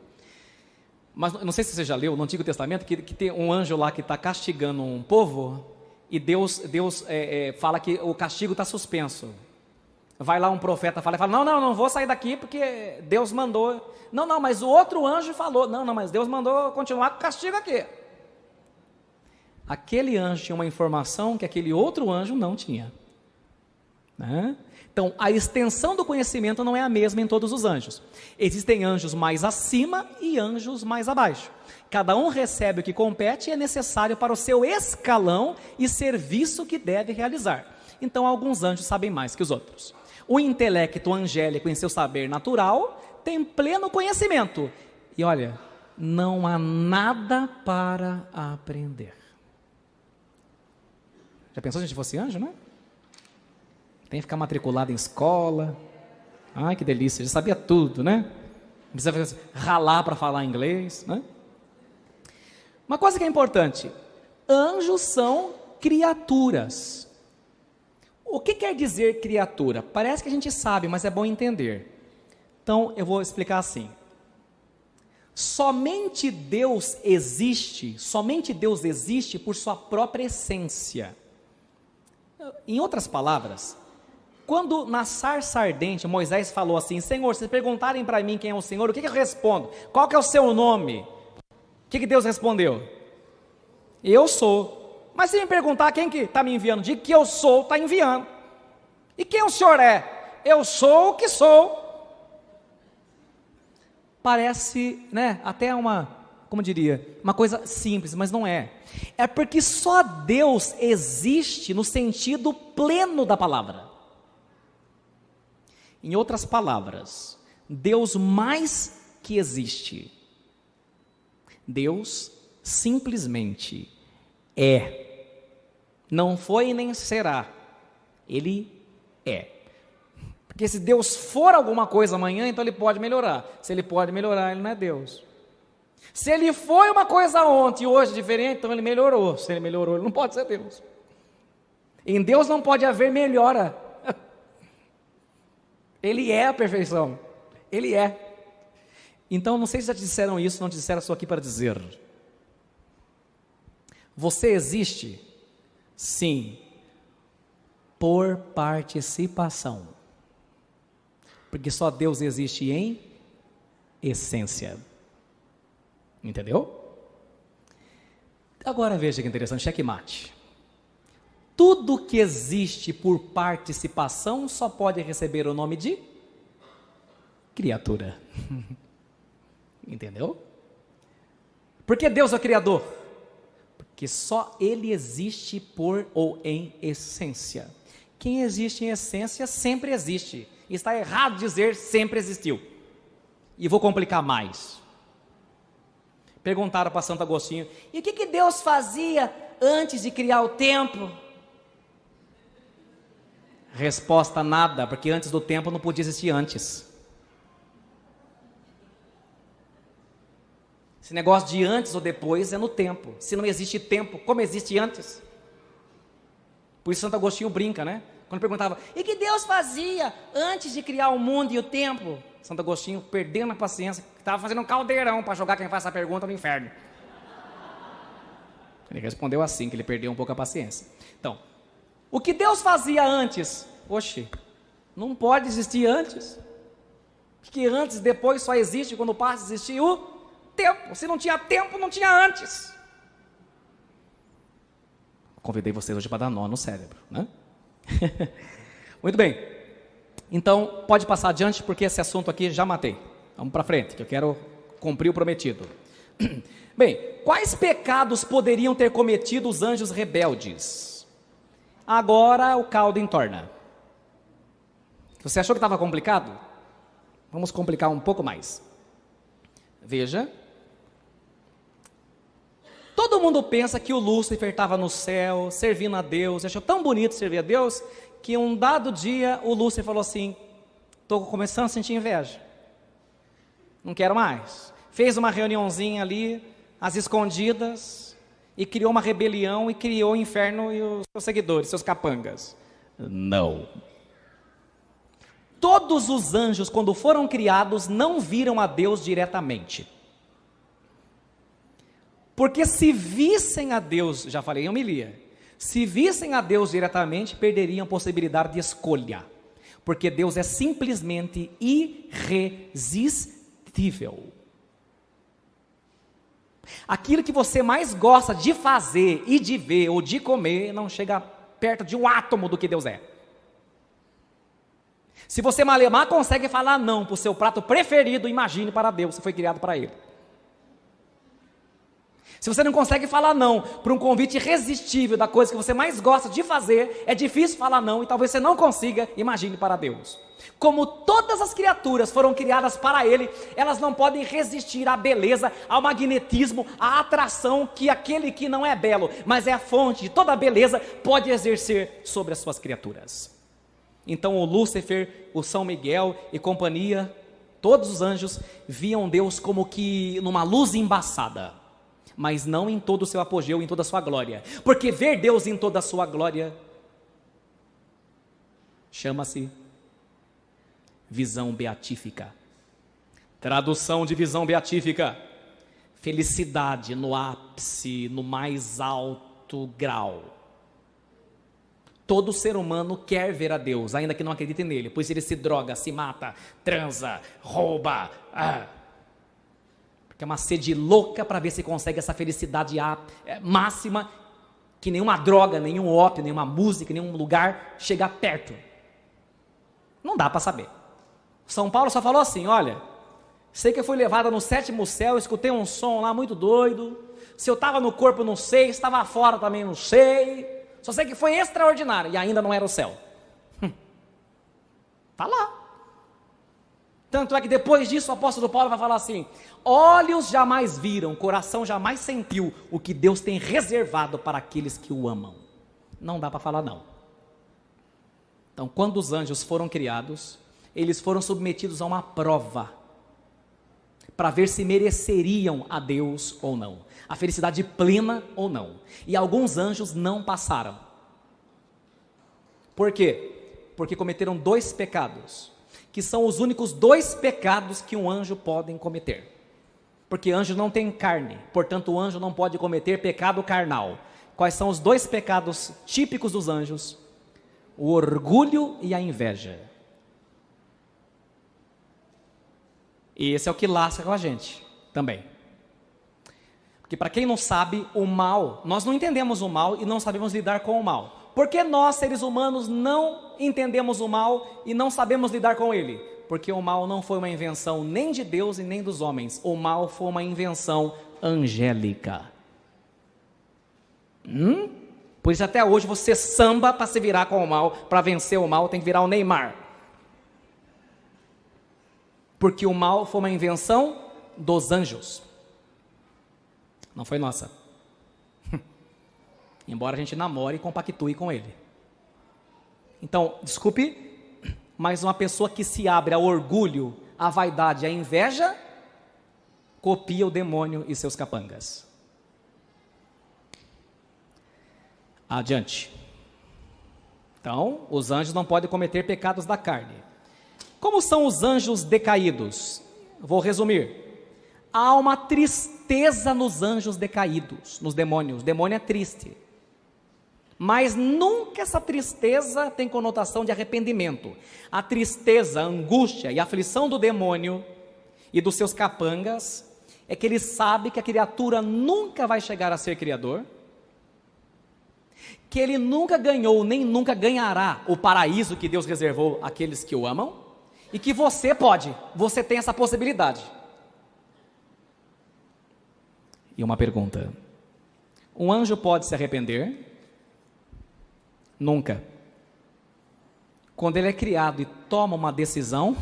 Mas não sei se você já leu no Antigo Testamento, que tem um anjo lá que está castigando um povo. E Deus fala que o castigo está suspenso. Vai lá um profeta fala, não vou sair daqui porque Deus mandou. Não, mas o outro anjo falou, não, mas Deus mandou continuar com o castigo aqui. Aquele anjo tinha uma informação que aquele outro anjo não tinha. Então, a extensão do conhecimento não é a mesma em todos os anjos. Existem anjos mais acima e anjos mais abaixo. Cada um recebe o que compete e é necessário para o seu escalão e serviço que deve realizar. Então, alguns anjos sabem mais que os outros. O intelecto angélico, em seu saber natural, tem pleno conhecimento. E olha, não há nada para aprender. Já pensou se a gente fosse anjo, né? Tem que ficar matriculado em escola. Ai, que delícia, já sabia tudo, né? Não precisa ralar para falar inglês, né? Uma coisa que é importante: anjos são criaturas. O que quer dizer criatura? Parece que a gente sabe, mas é bom entender. Então eu vou explicar assim. Somente Deus existe por sua própria essência. Em outras palavras, quando na sarça ardente Moisés falou assim: Senhor, se perguntarem para mim quem é o Senhor, o que eu respondo? Qual que é o seu nome? O que Deus respondeu? Eu sou. Mas se me perguntar quem que está me enviando, diga que eu sou, está enviando. E quem o Senhor é? Eu sou o que sou. Parece, né, até como diria, uma coisa simples, mas não é. É porque só Deus existe no sentido pleno da palavra. Em outras palavras, Deus mais que existe. Deus simplesmente é. Não foi e nem será. Ele é. Porque se Deus for alguma coisa amanhã, então ele pode melhorar. Se ele pode melhorar, ele não é Deus. Se ele foi uma coisa ontem e hoje diferente, então ele melhorou. Se ele melhorou, ele não pode ser Deus. Em Deus não pode haver melhora. Ele é a perfeição. Ele é. Então, não sei se já te disseram isso, não te disseram, só aqui para dizer. Você existe? Sim. Por participação. Porque só Deus existe em essência. Entendeu? Agora veja que interessante, checkmate. Tudo que existe por participação só pode receber o nome de criatura. Entendeu? Porque Deus é o Criador? Porque só Ele existe por ou em essência. Quem existe em essência sempre existe. Está errado dizer sempre existiu. E vou complicar mais. Perguntaram para Santo Agostinho: e o que Deus fazia antes de criar o tempo? Resposta: nada, porque antes do tempo não podia existir antes. Esse negócio de antes ou depois é no tempo. Se não existe tempo, como existe antes? Por isso Santo Agostinho brinca, né? Quando perguntava: e que Deus fazia antes de criar o mundo e o tempo? Santo Agostinho, perdendo a paciência, estava fazendo um caldeirão para jogar quem faz essa pergunta no inferno. Ele respondeu assim, que ele perdeu um pouco a paciência. Então, o que Deus fazia antes? Oxe, não pode existir antes. Porque antes e depois só existe quando passa a existir o tempo. Se não tinha tempo, não tinha antes. Convidei vocês hoje para dar nó no cérebro, né? Muito bem. Então, pode passar adiante, porque esse assunto aqui já matei. Vamos para frente, que eu quero cumprir o prometido. Bem, quais pecados poderiam ter cometido os anjos rebeldes? Agora o caldo entorna. Você achou que estava complicado? Vamos complicar um pouco mais. Veja. Todo mundo pensa que o Lúcifer estava no céu, servindo a Deus, achou tão bonito servir a Deus, que um dado dia o Lúcifer falou assim: estou começando a sentir inveja, não quero mais. Fez uma reuniãozinha ali, às escondidas, e criou uma rebelião, e criou o inferno e os seus seguidores, seus capangas. Não. Todos os anjos, quando foram criados, não viram a Deus diretamente. Porque se vissem a Deus, já falei em homilia, se vissem a Deus diretamente, perderiam a possibilidade de escolha. Porque Deus é simplesmente irresistível. Aquilo que você mais gosta de fazer e de ver ou de comer, não chega perto de um átomo do que Deus é. Se você malemar consegue falar não para o seu prato preferido, imagine para Deus, você foi criado para Ele. Se você não consegue falar não para um convite irresistível da coisa que você mais gosta de fazer, é difícil falar não e talvez você não consiga, imagine para Deus. Como todas as criaturas foram criadas para Ele, elas não podem resistir à beleza, ao magnetismo, à atração que aquele que não é belo, mas é a fonte de toda a beleza, pode exercer sobre as suas criaturas. Então o Lúcifer, o São Miguel e companhia, todos os anjos viam Deus como que numa luz embaçada, mas não em todo o seu apogeu, em toda a sua glória, porque ver Deus em toda a sua glória chama-se visão beatífica. Tradução de visão beatífica: felicidade no ápice, no mais alto grau. Todo ser humano quer ver a Deus, ainda que não acredite nele, pois ele se droga, se mata, transa, rouba, porque é uma sede louca para ver se consegue essa felicidade máxima, que nenhuma droga, nenhum ópio, nenhuma música, nenhum lugar chega perto. Não dá para saber. São Paulo só falou assim: olha, sei que eu fui levada no 7º céu, escutei um som lá muito doido, se eu estava no corpo não sei, se estava fora também não sei, só sei que foi extraordinário, e ainda não era o céu. Está lá. Tanto é que depois disso o apóstolo Paulo vai falar assim: olhos jamais viram, coração jamais sentiu o que Deus tem reservado para aqueles que o amam. Não dá para falar não. Então, quando os anjos foram criados, eles foram submetidos a uma prova, para ver se mereceriam a Deus ou não, a felicidade plena ou não. E alguns anjos não passaram. Por quê? Porque cometeram 2 pecados, que são os únicos 2 pecados que um anjo pode cometer. Porque anjo não tem carne, portanto o anjo não pode cometer pecado carnal. Quais são os 2 pecados típicos dos anjos? O orgulho e a inveja. E esse é o que lasca com a gente também. Porque para quem não sabe, o mal, nós não entendemos o mal e não sabemos lidar com o mal. Por que nós, seres humanos, não entendemos o mal e não sabemos lidar com ele? Porque o mal não foi uma invenção nem de Deus e nem dos homens. O mal foi uma invenção angélica. Por isso até hoje você samba para se virar com o mal, para vencer o mal tem que virar o Neymar. Porque o mal foi uma invenção dos anjos, não foi nossa. Embora a gente namore e compactue com ele. Então, desculpe, mas uma pessoa que se abre ao orgulho, à vaidade, à inveja, copia o demônio e seus capangas. Adiante. Então, os anjos não podem cometer pecados da carne. Como são os anjos decaídos? Vou resumir. Há uma tristeza nos anjos decaídos, nos demônios. O demônio é triste. Mas nunca essa tristeza tem conotação de arrependimento. A tristeza, a angústia e a aflição do demônio e dos seus capangas é que ele sabe que a criatura nunca vai chegar a ser criador, que ele nunca ganhou nem nunca ganhará o paraíso que Deus reservou àqueles que o amam, e que você pode, você tem essa possibilidade. E uma pergunta: um anjo pode se arrepender? Nunca. Quando ele é criado e toma uma decisão,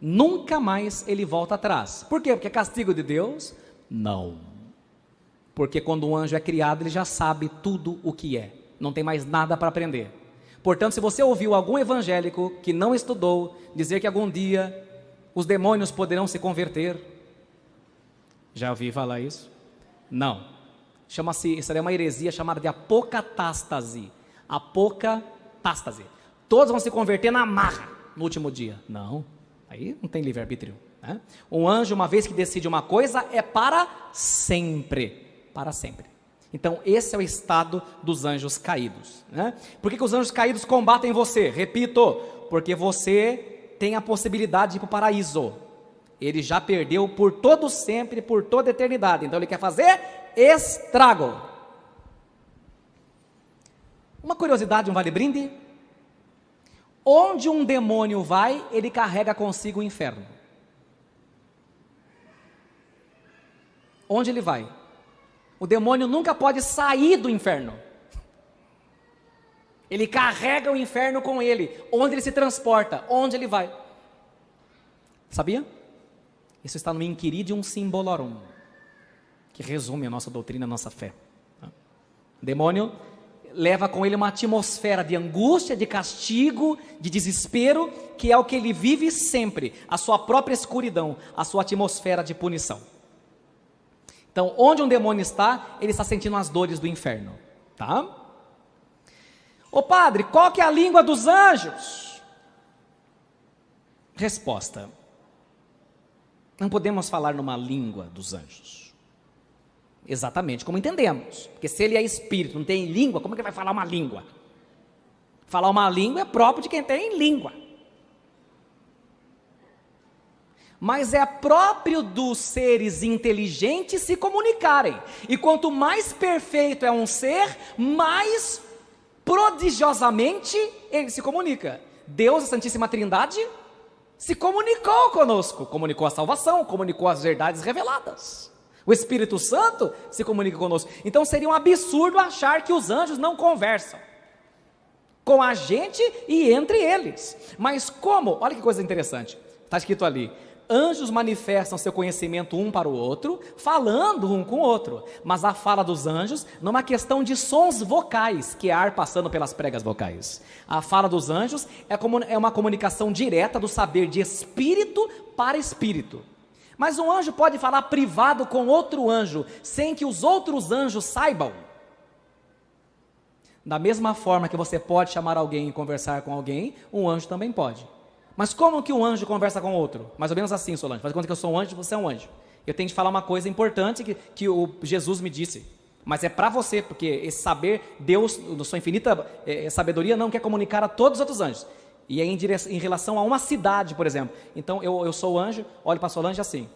nunca mais ele volta atrás. Por quê? Porque é castigo de Deus? Não. Porque quando um anjo é criado, ele já sabe tudo o que é, não tem mais nada para aprender. Portanto, se você ouviu algum evangélico que não estudou dizer que algum dia os demônios poderão se converter, já ouvi falar isso? Não. Chama-se, isso é uma heresia chamada de apocatástase. Apocatástase. Todos vão se converter na marra no último dia. Não, aí não tem livre-arbítrio, né? Um anjo, uma vez que decide uma coisa, é para sempre. Para sempre. Então, esse é o estado dos anjos caídos, né? Por que os anjos caídos combatem você? Repito, porque você tem a possibilidade de ir para o paraíso. Ele já perdeu por todo sempre, por toda a eternidade. Então, ele quer fazer estrago. Uma curiosidade, um vale-brinde: onde um demônio vai, ele carrega consigo o inferno. Onde ele vai? O demônio nunca pode sair do inferno. Ele carrega o inferno com ele. Onde ele se transporta, onde ele vai. Sabia? Isso está no Inquiridium Symbolorum, que resume a nossa doutrina, a nossa fé. O demônio leva com ele uma atmosfera de angústia, de castigo, de desespero, que é o que ele vive sempre, a sua própria escuridão, a sua atmosfera de punição. Então, onde um demônio está, ele está sentindo as dores do inferno, tá? Ô padre, qual que é a língua dos anjos? Resposta: não podemos falar numa língua dos anjos, exatamente como entendemos, porque se ele é espírito, não tem língua, como é que ele vai falar uma língua? Falar uma língua é próprio de quem tem língua. Mas é próprio dos seres inteligentes se comunicarem. E quanto mais perfeito é um ser, mais prodigiosamente ele se comunica. Deus, a Santíssima Trindade, se comunicou conosco, comunicou a salvação, comunicou as verdades reveladas. O Espírito Santo se comunica conosco. Então seria um absurdo achar que os anjos não conversam com a gente e entre eles. Mas como? Olha que coisa interessante. Está escrito ali: anjos manifestam seu conhecimento um para o outro, falando um com o outro. Mas a fala dos anjos não é uma questão de sons vocais, que é ar passando pelas pregas vocais. A fala dos anjos é uma comunicação direta do saber de espírito para espírito. Mas um anjo pode falar privado com outro anjo, sem que os outros anjos saibam. Da mesma forma que você pode chamar alguém e conversar com alguém, um anjo também pode. Mas como que um anjo conversa com outro? Mais ou menos assim, Solange. Faz conta que eu sou um anjo e você é um anjo. Eu tenho que falar uma coisa importante que o Jesus me disse. Mas é para você, porque esse saber, Deus, na sua infinita sabedoria, não quer comunicar a todos os outros anjos. E é em relação a uma cidade, por exemplo. Então, eu sou o anjo, olho para a Solange assim.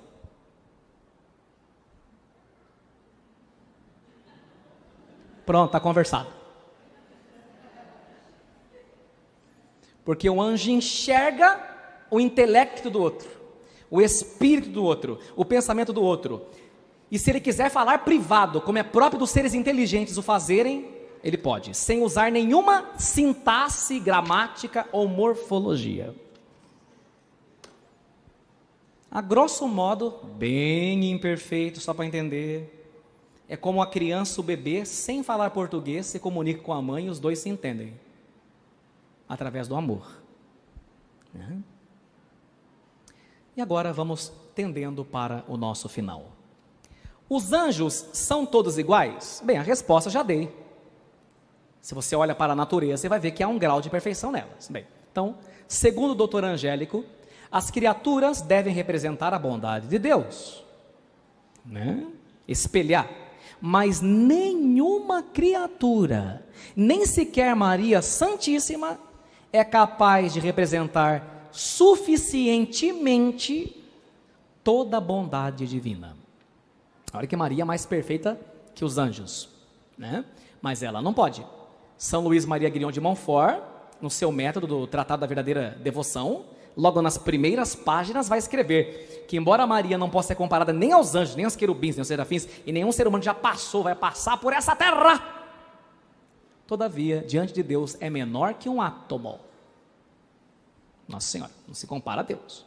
Pronto, está conversado. Porque o anjo enxerga o intelecto do outro, o espírito do outro, o pensamento do outro. E se ele quiser falar privado, como é próprio dos seres inteligentes o fazerem, ele pode, sem usar nenhuma sintaxe, gramática ou morfologia. A grosso modo, bem imperfeito, só para entender, é como a criança, o bebê, sem falar português, se comunica com a mãe e os dois se entendem. Através do amor. E agora vamos tendendo para o nosso final. Os anjos são todos iguais? Bem, a resposta já dei. Se você olha para a natureza, você vai ver que há um grau de perfeição nelas. Bem, então, segundo o doutor Angélico, as criaturas devem representar a bondade de Deus, espelhar. Mas nenhuma criatura, nem sequer Maria Santíssima, é capaz de representar suficientemente toda a bondade divina. Olha que Maria é mais perfeita que os anjos, mas ela não pode. São Luís Maria Guignon de Montfort, no seu método do Tratado da Verdadeira Devoção, logo nas primeiras páginas vai escrever que embora Maria não possa ser comparada nem aos anjos, nem aos querubins, nem aos serafins, e nenhum ser humano já passou, vai passar por essa terra, todavia, diante de Deus, é menor que um átomo. Nossa Senhora, não se compara a Deus,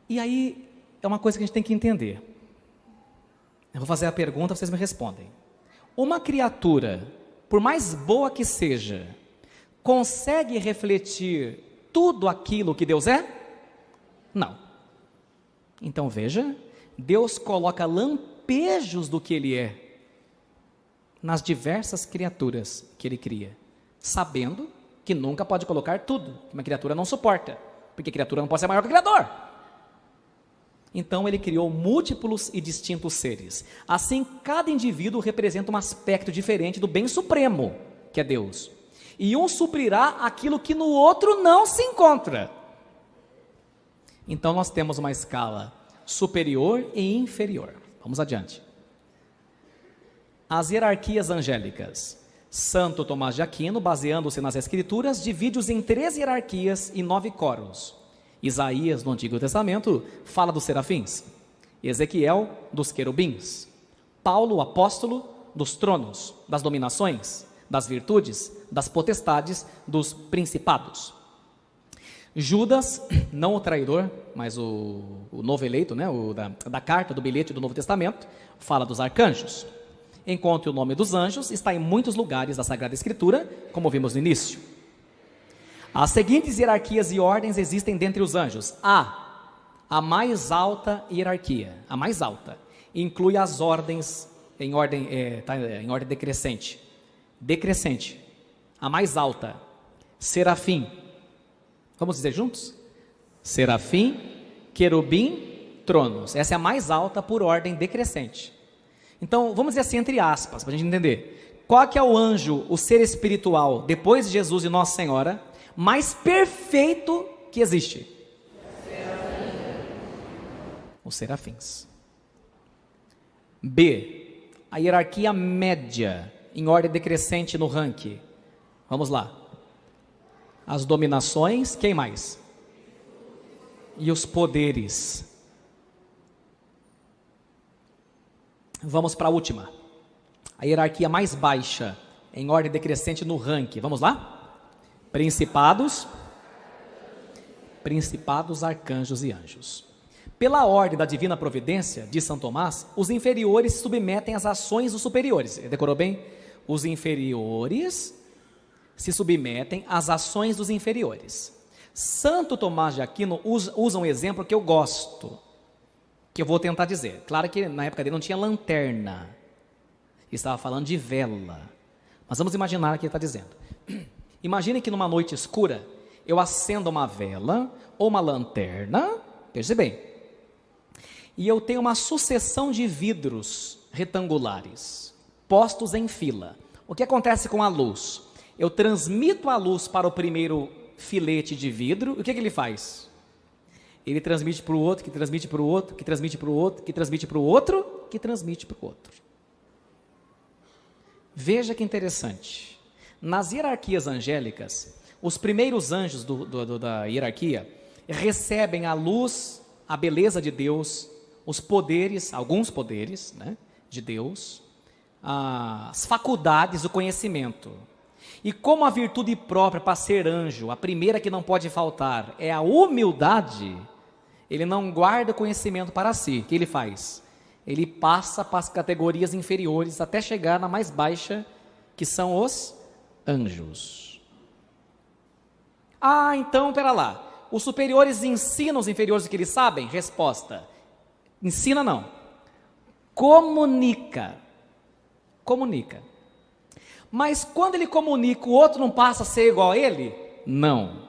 E aí, é uma coisa que a gente tem que entender. Eu vou fazer a pergunta, vocês me respondem. Uma criatura, por mais boa que seja, consegue refletir tudo aquilo que Deus é? Não. Então veja, Deus coloca lampejos do que Ele é nas diversas criaturas que Ele cria, sabendo que nunca pode colocar tudo, que uma criatura não suporta, porque a criatura não pode ser maior que o Criador. Então Ele criou múltiplos e distintos seres. Assim, cada indivíduo representa um aspecto diferente do bem supremo, que é Deus. E um suprirá aquilo que no outro não se encontra. Então nós temos uma escala superior e inferior. Vamos adiante. As hierarquias angélicas. Santo Tomás de Aquino, baseando-se nas Escrituras, divide-os em 3 hierarquias e 9 coros. Isaías, no Antigo Testamento, fala dos serafins. Ezequiel, dos querubins. Paulo, o apóstolo, dos tronos, das dominações, das virtudes, das potestades, dos principados. Judas, não o traidor, mas o novo eleito, da carta, do bilhete do Novo Testamento, fala dos arcanjos. enquanto o nome dos anjos está em muitos lugares da Sagrada Escritura, como vimos no início. As seguintes hierarquias e ordens existem dentre os anjos. A mais alta hierarquia, a mais alta, inclui as ordens em ordem decrescente. Decrescente, a mais alta, serafim. Vamos dizer juntos? Serafim, querubim, tronos. Essa é a mais alta por ordem decrescente. Então, vamos dizer assim, entre aspas, para a gente entender. Qual que é o anjo, o ser espiritual, depois de Jesus e Nossa Senhora, mais perfeito que existe? Os serafins. B, a hierarquia média, em ordem decrescente no ranking. Vamos lá. As dominações, quem mais? E os poderes. Vamos para a última. A hierarquia mais baixa, em ordem decrescente no ranking. Vamos lá? Principados, arcanjos e anjos. Pela ordem da divina providência, diz São Tomás, os inferiores se submetem às ações dos superiores. Decorou bem? Os inferiores se submetem às ações dos inferiores. Santo Tomás de Aquino usa um exemplo que eu gosto, que eu vou tentar dizer. Claro que na época dele não tinha lanterna, estava falando de vela, mas vamos imaginar o que ele está dizendo. Imagine que numa noite escura, eu acendo uma vela ou uma lanterna, veja bem, e eu tenho uma sucessão de vidros retangulares, postos em fila. O que acontece com a luz? Eu transmito a luz para o primeiro filete de vidro, e o que ele faz? Ele transmite para o outro, que transmite para o outro, que transmite para o outro, que transmite para o outro, que transmite para o outro. Veja que interessante. Nas hierarquias angélicas, os primeiros anjos da hierarquia recebem a luz, a beleza de Deus, os poderes, alguns poderes, né, de Deus, as faculdades, o conhecimento. E como a virtude própria para ser anjo, a primeira que não pode faltar, é a humildade, ele não guarda o conhecimento para si. O que ele faz? Ele passa para as categorias inferiores até chegar na mais baixa, que são os anjos. Então, pera lá. Os superiores ensinam os inferiores o que eles sabem? Resposta: ensina não. Comunica. Mas quando ele comunica, o outro não passa a ser igual a ele? Não.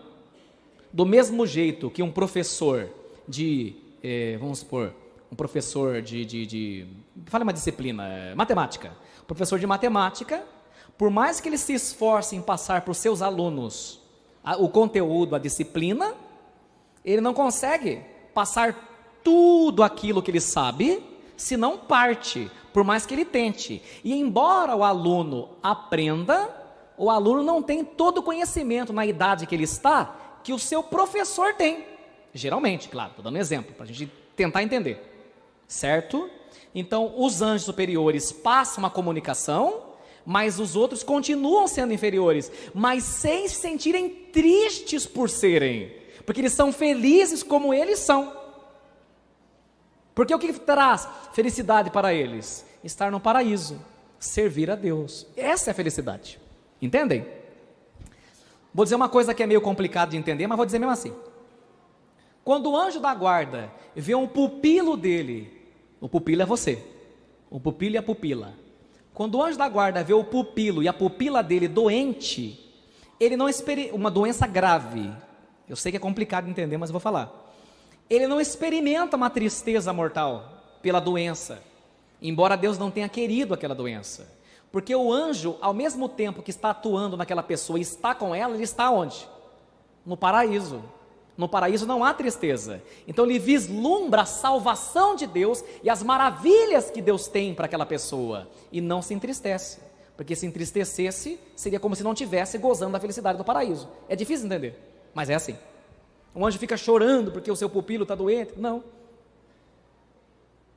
Do mesmo jeito que um professor vamos supor, um professor fala uma disciplina, matemática. Professor de matemática, por mais que ele se esforce em passar para os seus alunos o conteúdo, a disciplina, ele não consegue passar tudo aquilo que ele sabe, se não parte, por mais que ele tente. E embora o aluno aprenda, o aluno não tem todo o conhecimento na idade que ele está, que o seu professor tem. Geralmente, claro, estou dando um exemplo, para a gente tentar entender. Certo? Então, os anjos superiores passam a comunicação, mas os outros continuam sendo inferiores, mas sem se sentirem tristes por serem, porque eles são felizes como eles são. Porque o que traz felicidade para eles? Estar no paraíso, servir a Deus. Essa é a felicidade. Entendem? Vou dizer uma coisa que é meio complicado de entender, mas vou dizer mesmo assim. Quando o anjo da guarda vê um pupilo dele, o pupilo é você, o pupilo e a pupila. Quando o anjo da guarda vê o pupilo e a pupila dele doente, ele não experimenta uma doença grave. Eu sei que é complicado de entender, mas eu vou falar. Ele não experimenta uma tristeza mortal pela doença, embora Deus não tenha querido aquela doença. Porque o anjo, ao mesmo tempo que está atuando naquela pessoa e está com ela, ele está onde? No paraíso. No paraíso não há tristeza. Então ele vislumbra a salvação de Deus e as maravilhas que Deus tem para aquela pessoa. E não se entristece. Porque se entristecesse, seria como se não estivesse gozando da felicidade do paraíso. É difícil entender, mas é assim. Um anjo fica chorando porque o seu pupilo está doente? Não.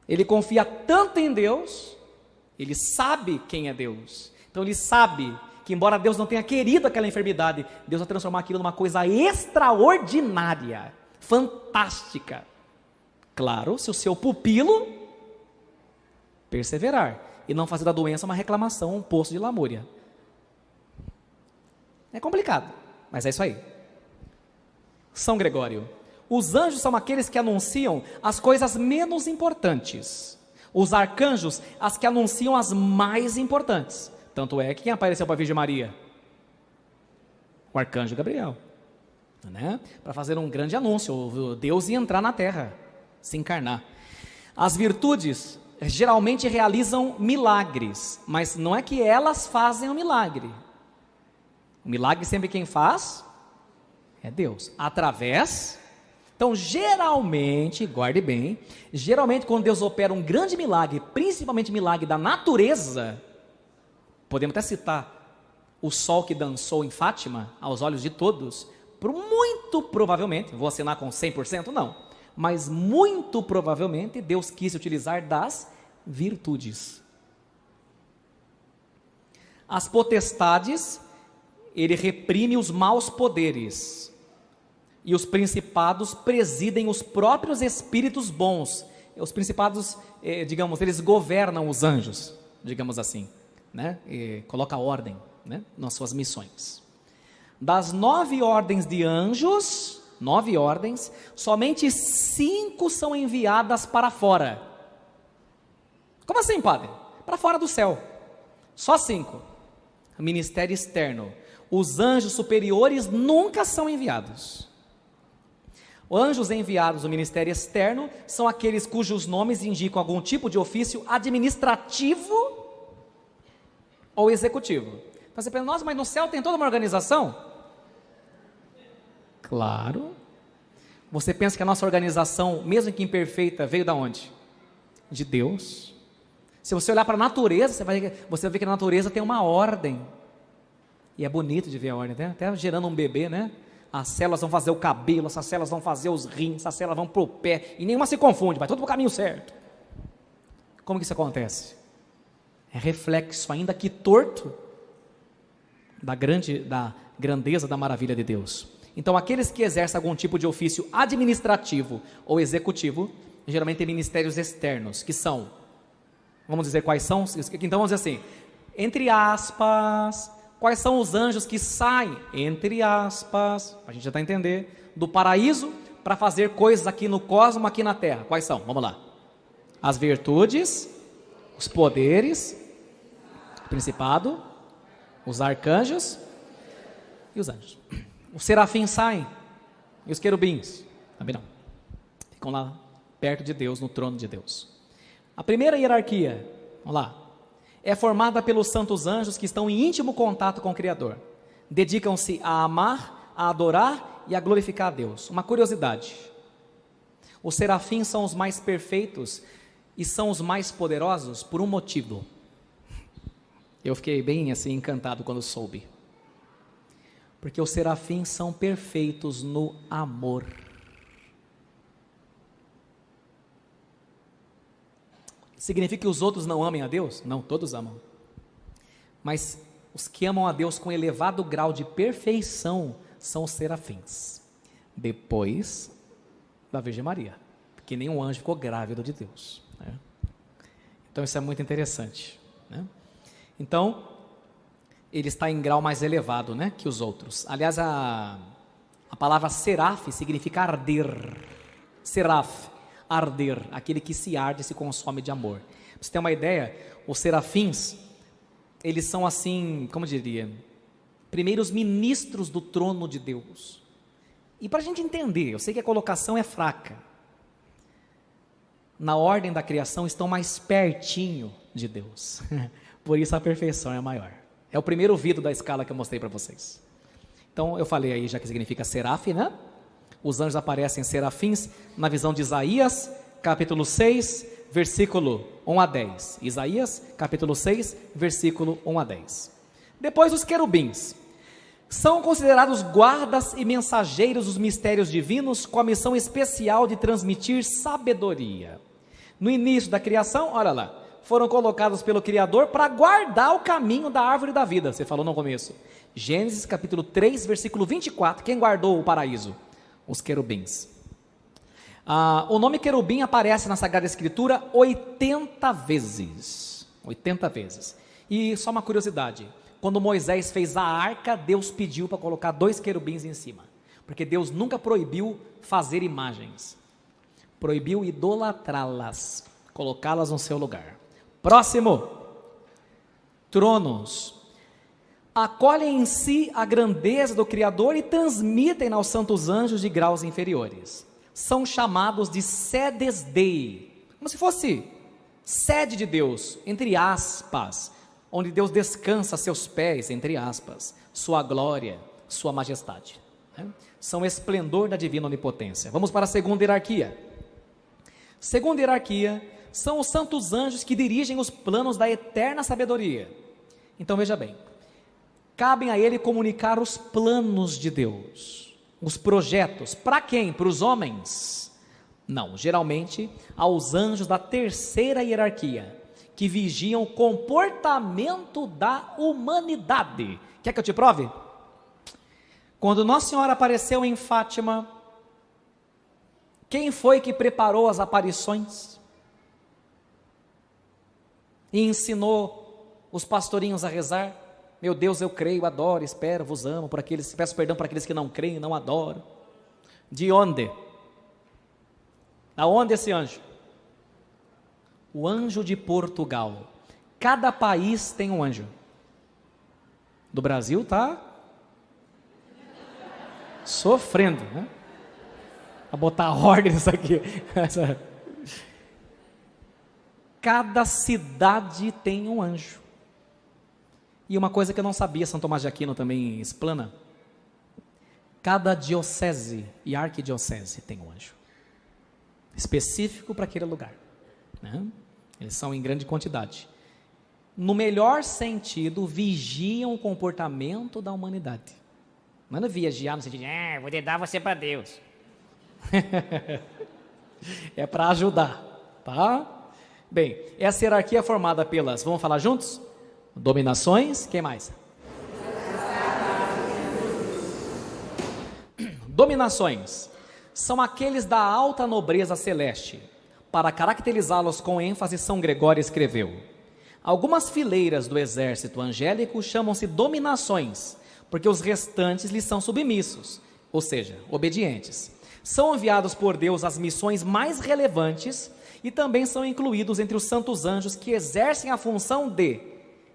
Ele confia tanto em Deus, ele sabe quem é Deus. Então ele sabe que embora Deus não tenha querido aquela enfermidade, Deus vai transformar aquilo numa coisa extraordinária, fantástica. Claro, se o seu pupilo perseverar. e não fazer da doença uma reclamação, um poço de lamúria. É complicado, mas é isso aí. São Gregório. Os anjos são aqueles que anunciam as coisas menos importantes. Os arcanjos, as que anunciam as mais importantes. Tanto é que quem apareceu para a Virgem Maria? O arcanjo Gabriel. Né? Para fazer um grande anúncio, Deus ia entrar na terra, se encarnar. As virtudes geralmente realizam milagres, mas não é que elas fazem o milagre. O milagre sempre quem faz é Deus, através. Então, geralmente, guarde bem, geralmente quando Deus opera um grande milagre, principalmente milagre da natureza, podemos até citar o sol que dançou em Fátima, aos olhos de todos, muito provavelmente, vou assinar com 100%, não, mas muito provavelmente Deus quis utilizar das virtudes. As potestades, ele reprime os maus poderes, e os principados presidem os próprios espíritos bons. Os principados, digamos, eles governam os anjos, digamos assim, né? Coloca ordem, né, nas suas missões. Das 9 ordens de anjos, 9 ordens, somente 5 são enviadas para fora. Como assim, padre? Para fora do céu. Só 5. Ministério externo. Os anjos superiores nunca são enviados. Os anjos enviados no ministério externo são aqueles cujos nomes indicam algum tipo de ofício administrativo ou executivo. Então você pensa, nossa, mas no céu tem toda uma organização? Claro. Você pensa que a nossa organização, mesmo que imperfeita, veio da onde? De Deus. Se você olhar para a natureza, você vai ver que a natureza tem uma ordem. E é bonito de ver a ordem, né? Até gerando um bebê, né? As células vão fazer o cabelo, essas células vão fazer os rins, essas células vão para o pé, e nenhuma se confunde, vai tudo para o caminho certo. Como que isso acontece? É reflexo, ainda que torto, da grandeza, da maravilha de Deus. Então, aqueles que exercem algum tipo de ofício administrativo ou executivo, geralmente têm ministérios externos, que são, vamos dizer quais são, então vamos dizer assim, entre aspas, quais são os anjos que saem, entre aspas, a gente já está a entender, do paraíso para fazer coisas aqui no cosmos, aqui na terra? Quais são? Vamos lá. As virtudes, os poderes, o principado, os arcanjos e os anjos. Os serafins saem e os querubins também não. Ficam lá perto de Deus, no trono de Deus. A primeira hierarquia, vamos lá, é formada pelos santos anjos que estão em íntimo contato com o Criador. Dedicam-se a amar, a adorar e a glorificar a Deus. Uma curiosidade: os serafins são os mais perfeitos e são os mais poderosos por um motivo. Eu fiquei bem assim encantado quando soube. Porque os serafins são perfeitos no amor. Significa que os outros não amem a Deus? Não, todos amam. Mas os que amam a Deus com elevado grau de perfeição são os serafins. Depois da Virgem Maria. Porque nenhum anjo ficou grávido de Deus, né? Então isso é muito interessante, né? Então, ele está em grau mais elevado, né, que os outros. Aliás, a palavra seraf significa arder. Seraf, arder, aquele que se arde e se consome de amor. Pra você ter uma ideia, os serafins, eles são assim, como diria, primeiros ministros do trono de Deus. E para a gente entender, eu sei que a colocação é fraca, na ordem da criação estão mais pertinho de Deus, por isso a perfeição é maior. É o primeiro vidro da escala que eu mostrei para vocês. Então eu falei aí já que significa seraf, né? Os anjos aparecem serafins na visão de Isaías, capítulo 6, versículo 1 a 10. Isaías, capítulo 6, versículo 1 a 10. Depois os querubins. São considerados guardas e mensageiros dos mistérios divinos com a missão especial de transmitir sabedoria. No início da criação, olha lá, foram colocados pelo Criador para guardar o caminho da árvore da vida. Você falou no começo. Gênesis capítulo 3, versículo 24. Quem guardou o paraíso? Os querubins. O nome querubim aparece na Sagrada Escritura 80 vezes. 80 vezes. E só uma curiosidade, quando Moisés fez a arca, Deus pediu para colocar 2 querubins em cima, porque Deus nunca proibiu fazer imagens, proibiu idolatrá-las, colocá-las no seu lugar. Próximo, tronos. Acolhem em si a grandeza do Criador e transmitem aos santos anjos de graus inferiores. São chamados de sedes Dei, como se fosse sede de Deus, entre aspas, onde Deus descansa a seus pés, entre aspas, sua glória, sua majestade. São esplendor da divina onipotência. Vamos para a segunda hierarquia. Segunda hierarquia são os santos anjos que dirigem os planos da eterna sabedoria. Então veja bem, cabem a ele comunicar os planos de Deus, os projetos. Para quem? Para os homens? Não, geralmente aos anjos da terceira hierarquia, que vigiam o comportamento da humanidade. Quer que eu te prove? Quando Nossa Senhora apareceu em Fátima, quem foi que preparou as aparições e ensinou os pastorinhos a rezar? Meu Deus, eu creio, adoro, espero, vos amo, peço perdão para aqueles que não creem, não adoram. De onde? Aonde esse anjo? O anjo de Portugal. Cada país tem um anjo. Do Brasil está sofrendo, né? A botar ordem nisso aqui. Cada cidade tem um anjo. E uma coisa que eu não sabia, São Tomás de Aquino também explana: cada diocese e arquidiocese tem um anjo específico para aquele lugar, né? Eles são em grande quantidade. No melhor sentido, vigiam o comportamento da humanidade. Não é vigiar no sentido de, vou dar você para Deus. É para ajudar, tá? Bem, essa hierarquia é formada pelas, vamos falar juntos? Dominações, quem mais? Dominações são aqueles da alta nobreza celeste. Para caracterizá-los com ênfase, São Gregório escreveu: algumas fileiras do exército angélico chamam-se dominações, porque os restantes lhes são submissos, ou seja, obedientes. São enviados por Deus às missões mais relevantes e também são incluídos entre os santos anjos que exercem a função de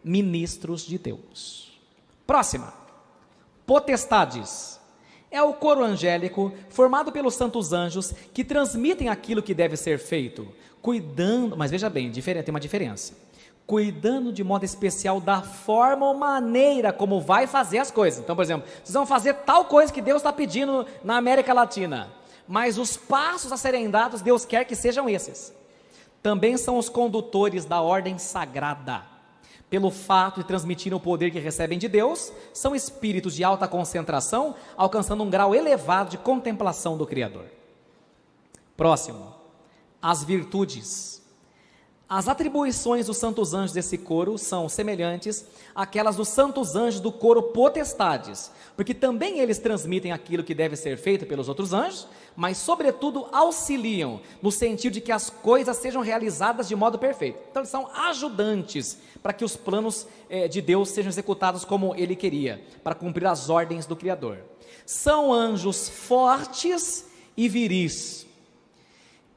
ministros de Deus. Próxima, potestades. É o coro angélico formado pelos santos anjos que transmitem aquilo que deve ser feito, cuidando, mas veja bem, tem uma diferença, cuidando de modo especial da forma ou maneira como vai fazer as coisas. Então, por exemplo, vocês vão fazer tal coisa que Deus está pedindo na América Latina, mas os passos a serem dados, Deus quer que sejam esses. Também são os condutores da ordem sagrada. Pelo fato de transmitirem o poder que recebem de Deus, são espíritos de alta concentração, alcançando um grau elevado de contemplação do Criador. Próximo, as virtudes. As atribuições dos santos anjos desse coro são semelhantes àquelas dos santos anjos do coro potestades, porque também eles transmitem aquilo que deve ser feito pelos outros anjos, mas sobretudo auxiliam, no sentido de que as coisas sejam realizadas de modo perfeito. Então eles são ajudantes para que os planos de Deus sejam executados como Ele queria, para cumprir as ordens do Criador. São anjos fortes e viris.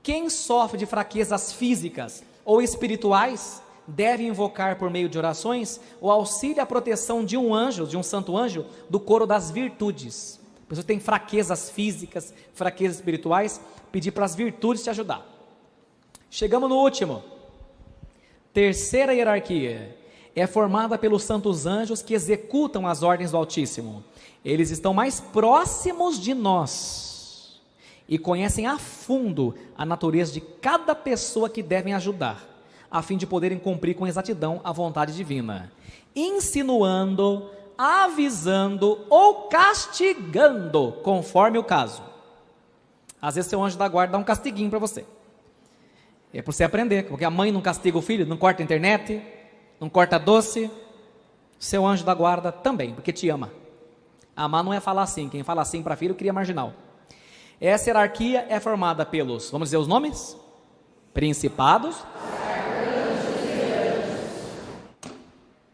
Quem sofre de fraquezas físicas ou espirituais deve invocar por meio de orações o auxílio e a proteção de um anjo, de um santo anjo, do coro das virtudes. A pessoa tem fraquezas físicas, fraquezas espirituais, pedir para as virtudes te ajudar. Chegamos no último. Terceira hierarquia é formada pelos santos anjos que executam as ordens do Altíssimo. Eles estão mais próximos de nós e conhecem a fundo a natureza de cada pessoa que devem ajudar, a fim de poderem cumprir com exatidão a vontade divina, insinuando, avisando ou castigando, conforme o caso. Às vezes seu anjo da guarda dá um castiguinho para você. É para você aprender, porque a mãe não castiga o filho, não corta a internet, não corta doce. Seu anjo da guarda também, porque te ama. Amar não é falar assim, quem fala assim para filho cria marginal. Essa hierarquia é formada pelos, vamos dizer os nomes? Principados,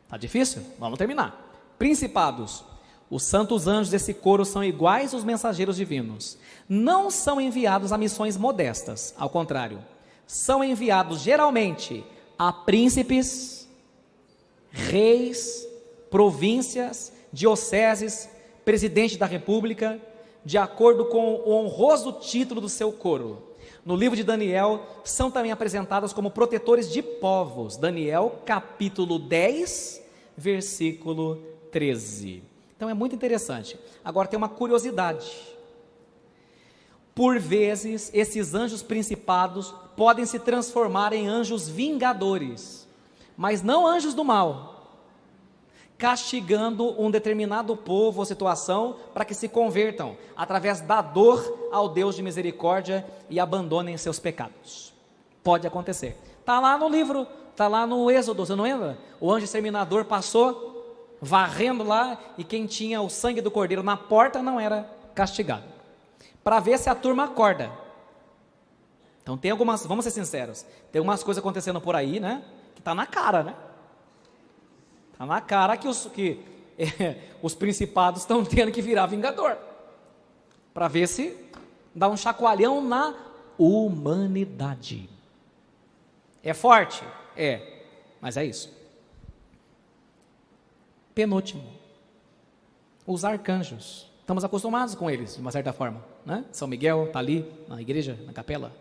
Tá difícil? Vamos terminar. Principados. Os santos anjos desse coro são iguais aos mensageiros divinos. Não são enviados a missões modestas, ao contrário. São enviados geralmente a príncipes, reis, províncias, dioceses, presidente da república, de acordo com o honroso título do seu coro. No livro de Daniel, são também apresentados como protetores de povos. Daniel, capítulo 10, versículo 13. Então é muito interessante. Agora tem uma curiosidade. Por vezes, esses anjos principados podem se transformar em anjos vingadores, mas não anjos do mal, castigando um determinado povo ou situação para que se convertam, através da dor, ao Deus de misericórdia e abandonem seus pecados. Pode acontecer. Está lá no livro, está lá no Êxodo, você não lembra? O anjo exterminador passou, varrendo lá, e quem tinha o sangue do cordeiro na porta não era castigado. Para ver se a turma acorda. Então tem algumas, vamos ser sinceros, tem algumas coisas acontecendo por aí, né? Que está na cara, né? Está na cara que os principados estão tendo que virar vingador, para ver se dá um chacoalhão na humanidade. É forte? É, mas é isso. Penúltimo, os arcanjos. Estamos acostumados com eles, de uma certa forma, né? São Miguel está ali na igreja, na capela.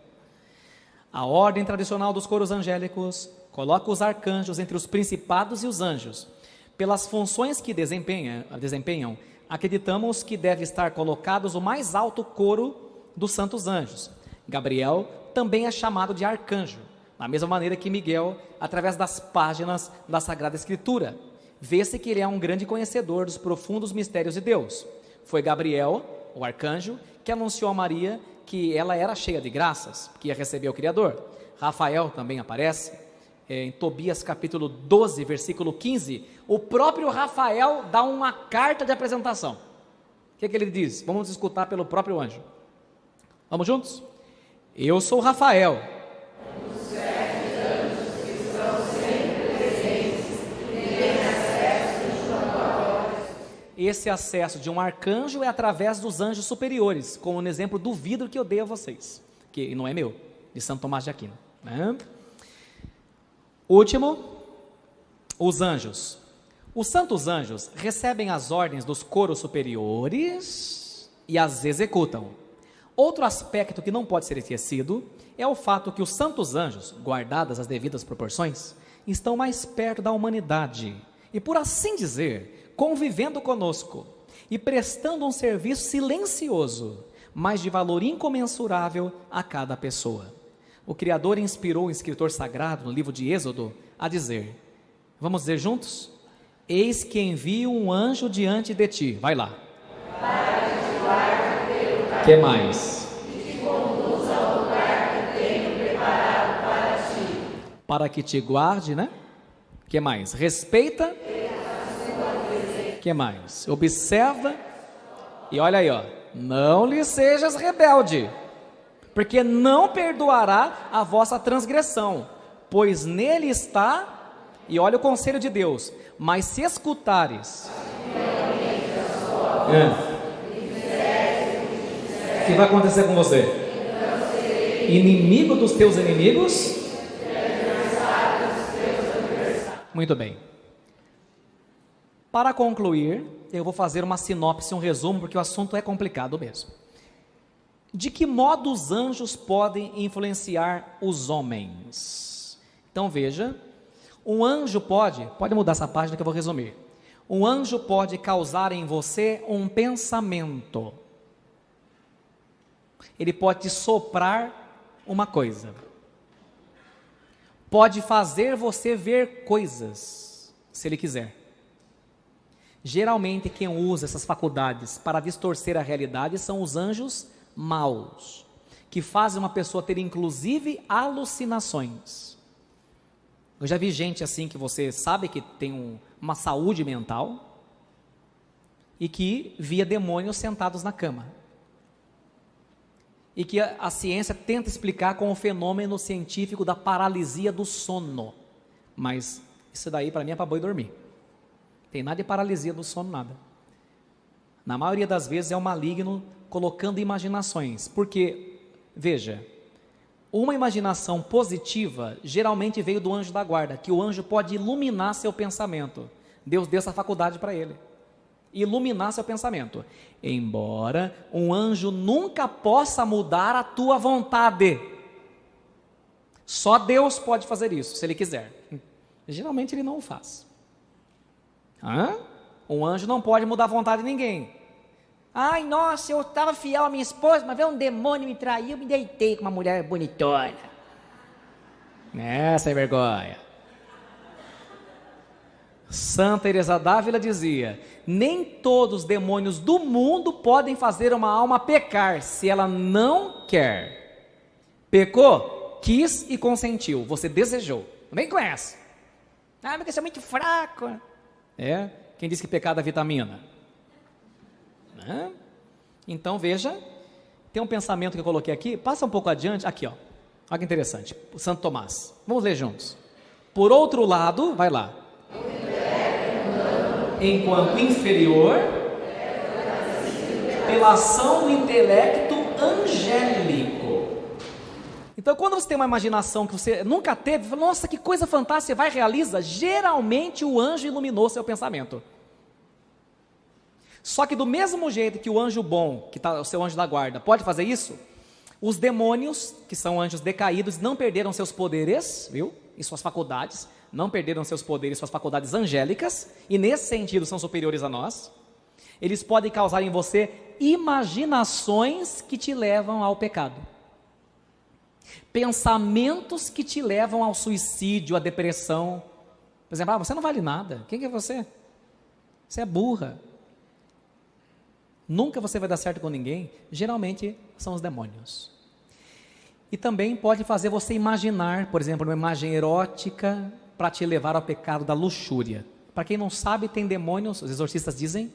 A ordem tradicional dos coros angélicos coloca os arcanjos entre os principados e os anjos. Pelas funções que desempenham, acreditamos que deve estar colocados o mais alto coro dos santos anjos. Gabriel também é chamado de arcanjo, da mesma maneira que Miguel, através das páginas da Sagrada Escritura. Vê-se que ele é um grande conhecedor dos profundos mistérios de Deus. Foi Gabriel, o arcanjo, que anunciou a Maria que ela era cheia de graças, que ia receber o Criador. Rafael também aparece, em Tobias capítulo 12, versículo 15, o próprio Rafael dá uma carta de apresentação. O que ele diz? Vamos escutar pelo próprio anjo. Vamos juntos? Eu sou Rafael. Esse acesso de um arcanjo é através dos anjos superiores, como no exemplo do vidro que eu dei a vocês, que não é meu, de Santo Tomás de Aquino, né? Último, os anjos. Os santos anjos recebem as ordens dos coros superiores e as executam. Outro aspecto que não pode ser esquecido é o fato que os santos anjos, guardadas as devidas proporções, estão mais perto da humanidade e, por assim dizer, convivendo conosco e prestando um serviço silencioso, mas de valor incomensurável a cada pessoa. O Criador inspirou o escritor sagrado no livro de Êxodo a dizer, vamos dizer juntos? Eis que envio um anjo diante de ti, vai lá. Para que te guarde pelo caminho. Que mais? E te conduza ao lugar que tenho preparado para ti. Para que te guarde, né? Que mais? Respeita. Que mais? Observa. E olha aí, ó. Não lhe sejas rebelde, porque não perdoará a vossa transgressão, pois nele está, e olha o conselho de Deus, mas se escutares, o que vai acontecer com você? Inimigo dos teus inimigos? Muito bem. Para concluir, eu vou fazer uma sinopse, um resumo, porque o assunto é complicado mesmo. De que modo os anjos podem influenciar os homens? Então veja, um anjo pode mudar essa página que eu vou resumir. Um anjo pode causar em você um pensamento. Ele pode te soprar uma coisa. Pode fazer você ver coisas, se ele quiser. Geralmente quem usa essas faculdades para distorcer a realidade são os anjos maus, que fazem uma pessoa ter inclusive alucinações. Eu já vi gente assim que você sabe que tem uma saúde mental e que via demônios sentados na cama. E que a ciência tenta explicar com o fenômeno científico da paralisia do sono. Mas isso daí para mim é para boi dormir. Tem nada de paralisia do sono, nada. Na maioria das vezes é o maligno colocando imaginações, porque, veja, uma imaginação positiva geralmente veio do anjo da guarda, que o anjo pode iluminar seu pensamento. Deus deu essa faculdade para ele, iluminar seu pensamento. Embora um anjo nunca possa mudar a tua vontade, só Deus pode fazer isso, se Ele quiser. Geralmente Ele não o faz. Um anjo não pode mudar a vontade de ninguém. Ai, nossa, eu estava fiel à minha esposa, mas veio um demônio me traiu, me deitei com uma mulher bonitona. Sem vergonha. Santa Teresa d'Ávila dizia: nem todos os demônios do mundo podem fazer uma alma pecar, se ela não quer. Pecou, quis e consentiu, você desejou. Também conhece. Mas você é muito fraco. Quem disse que pecado é vitamina? Então veja, tem um pensamento que eu coloquei aqui, passa um pouco adiante, aqui ó, olha que interessante, o Santo Tomás, vamos ler juntos. Por outro lado, vai lá, enquanto inferior, pela ação do intelecto angélico. Então quando você tem uma imaginação que você nunca teve, fala, nossa, que coisa fantástica, você vai e realiza, geralmente o anjo iluminou seu pensamento. Só que do mesmo jeito que o anjo bom, que está o seu anjo da guarda, pode fazer isso, os demônios, que são anjos decaídos, não perderam seus poderes, viu? E suas faculdades, não perderam seus poderes, suas faculdades angélicas, e nesse sentido são superiores a nós. Eles podem causar em você imaginações que te levam ao pecado. Pensamentos que te levam ao suicídio, à depressão. Por exemplo, você não vale nada, quem que é você? Você é burra. Nunca você vai dar certo com ninguém, geralmente são os demônios. E também pode fazer você imaginar, por exemplo, uma imagem erótica para te levar ao pecado da luxúria. Para quem não sabe, tem demônios, os exorcistas dizem,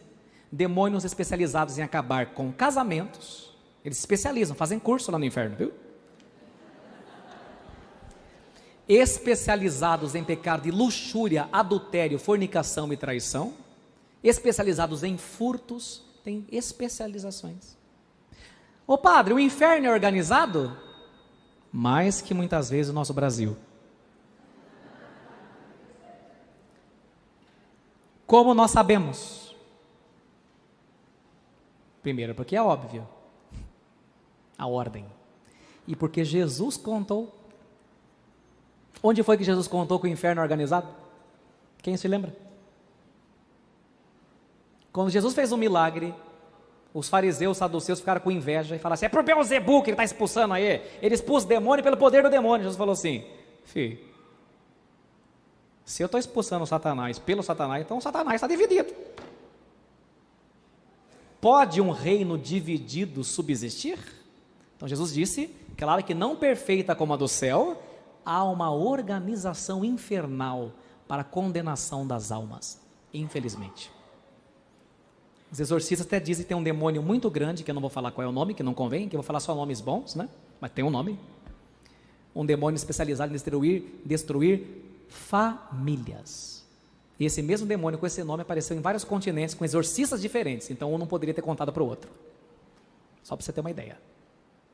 demônios especializados em acabar com casamentos. Eles se especializam, fazem curso lá no inferno, viu? Especializados em pecado de luxúria, adultério, fornicação e traição. Especializados em furtos. Tem especializações. Ô padre, o inferno é organizado? Mais que muitas vezes o nosso Brasil. Como nós sabemos? Primeiro, porque é óbvio. A ordem. E porque Jesus contou. Onde foi que Jesus contou que o inferno é organizado? Quem se lembra? Quando Jesus fez um milagre, os fariseus, saduceus ficaram com inveja e falaram assim, é por Beelzebu que ele está expulsando aí, ele expulsa o demônio pelo poder do demônio. Jesus falou assim, filho, se eu estou expulsando o Satanás pelo Satanás, então o Satanás está dividido. Pode um reino dividido subsistir? Então Jesus disse, claro que não perfeita como a do céu, há uma organização infernal para a condenação das almas, infelizmente. Os exorcistas até dizem que tem um demônio muito grande, que eu não vou falar qual é o nome, que não convém, que eu vou falar só nomes bons, né? Mas tem um nome. Um demônio especializado em destruir famílias. E esse mesmo demônio com esse nome apareceu em vários continentes, com exorcistas diferentes, então um não poderia ter contado para o outro. Só para você ter uma ideia.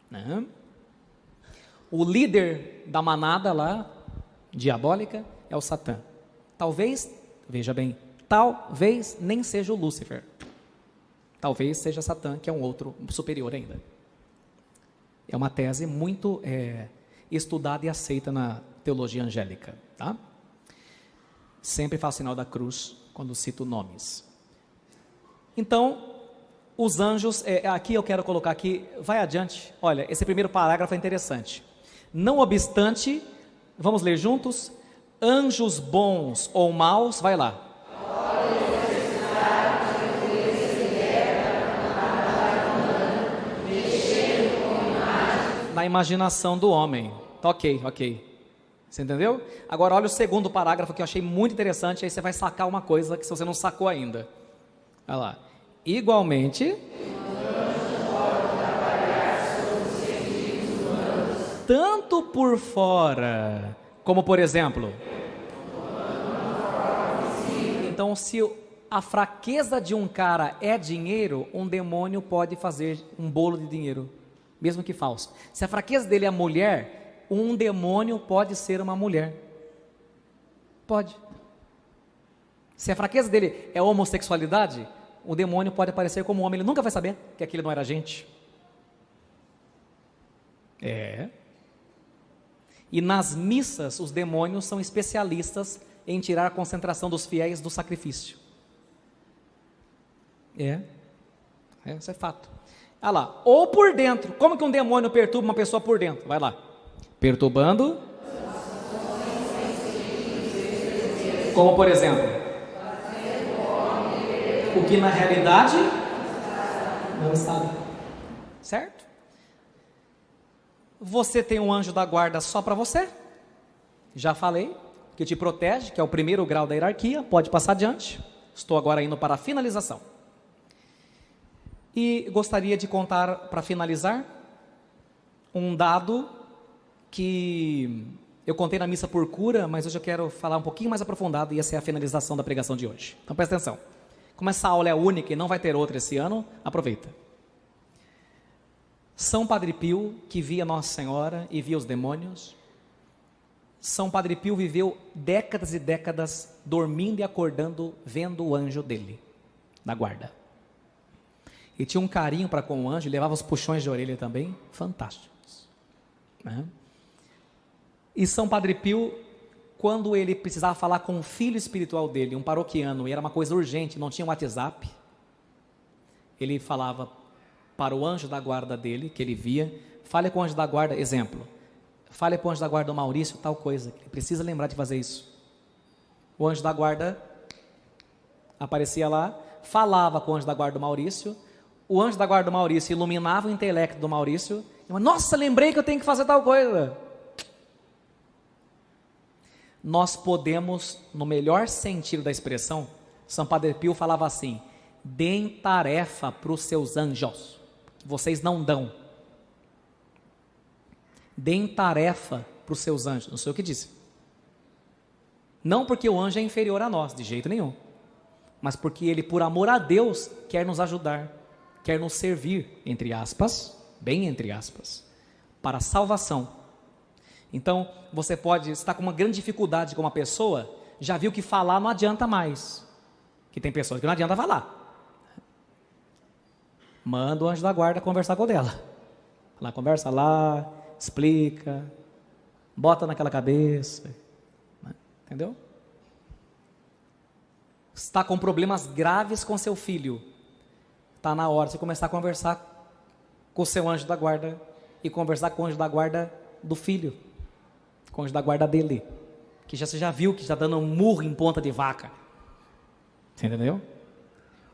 Né? O líder da manada lá, diabólica, é o Satã. Talvez, veja bem, talvez nem seja o Lúcifer. Talvez seja Satã, que é um outro superior ainda. É uma tese muito estudada e aceita na teologia angélica. Tá? Sempre faço sinal da cruz quando cito nomes. Então, os anjos, aqui eu quero colocar aqui, vai adiante, olha, esse primeiro parágrafo é interessante. Não obstante, vamos ler juntos, anjos bons ou maus, vai lá. Na imaginação do homem. Ok. Você entendeu? Agora olha o segundo parágrafo que eu achei muito interessante, aí você vai sacar uma coisa que você não sacou ainda. Olha lá. Igualmente, tanto por fora, como por exemplo. Então, se a fraqueza de um cara é dinheiro, um demônio pode fazer um bolo de dinheiro, mesmo que falso. Se a fraqueza dele é mulher, um demônio pode ser uma mulher. Pode. Se a fraqueza dele é homossexualidade, o demônio pode aparecer como homem, ele nunca vai saber que aquilo não era gente. E nas missas, os demônios são especialistas em tirar a concentração dos fiéis do sacrifício. Isso é fato. Olha lá, ou por dentro. Como que um demônio perturba uma pessoa por dentro? Vai lá. Perturbando. Como por exemplo, o que na realidade não sabe. Certo? Você tem um anjo da guarda só para você. Já falei, que te protege, que é o primeiro grau da hierarquia. Pode passar adiante. Estou agora indo para a finalização. E gostaria de contar, para finalizar, um dado que eu contei na missa por cura, mas hoje eu quero falar um pouquinho mais aprofundado, e essa é a finalização da pregação de hoje. Então presta atenção. Como essa aula é única e não vai ter outra esse ano, aproveita. São Padre Pio, que via Nossa Senhora e via os demônios. São Padre Pio viveu décadas e décadas dormindo e acordando, vendo o anjo dele, da guarda. E tinha um carinho para com o anjo, levava os puxões de orelha também, fantásticos. E São Padre Pio, quando ele precisava falar com o filho espiritual dele, um paroquiano, e era uma coisa urgente, não tinha WhatsApp, ele falava para o anjo da guarda dele, que ele via, fale com o anjo da guarda, exemplo, fale com o anjo da guarda do Maurício, tal coisa, ele precisa lembrar de fazer isso. O anjo da guarda aparecia lá, falava com o anjo da guarda do Maurício, o anjo da guarda do Maurício iluminava o intelecto do Maurício, e nossa, lembrei que eu tenho que fazer tal coisa. Nós podemos, no melhor sentido da expressão, São Padre Pio falava assim, deem tarefa para os seus anjos, que vocês não dão. Deem tarefa para os seus anjos, não sei o que disse. Não porque o anjo é inferior a nós, de jeito nenhum, mas porque ele, por amor a Deus, quer nos ajudar, quer nos servir, entre aspas, bem entre aspas, para a salvação. Então, você pode estar com uma grande dificuldade com uma pessoa, já viu que falar não adianta mais, que tem pessoas que não adianta falar. Manda o anjo da guarda conversar com ela. Ela conversa lá, explica, bota naquela cabeça, entendeu? Está com problemas graves com seu filho, está na hora de você começar a conversar com o seu anjo da guarda e conversar com o anjo da guarda do filho, com o anjo da guarda dele, que você já viu que está dando um murro em ponta de vaca. Você entendeu?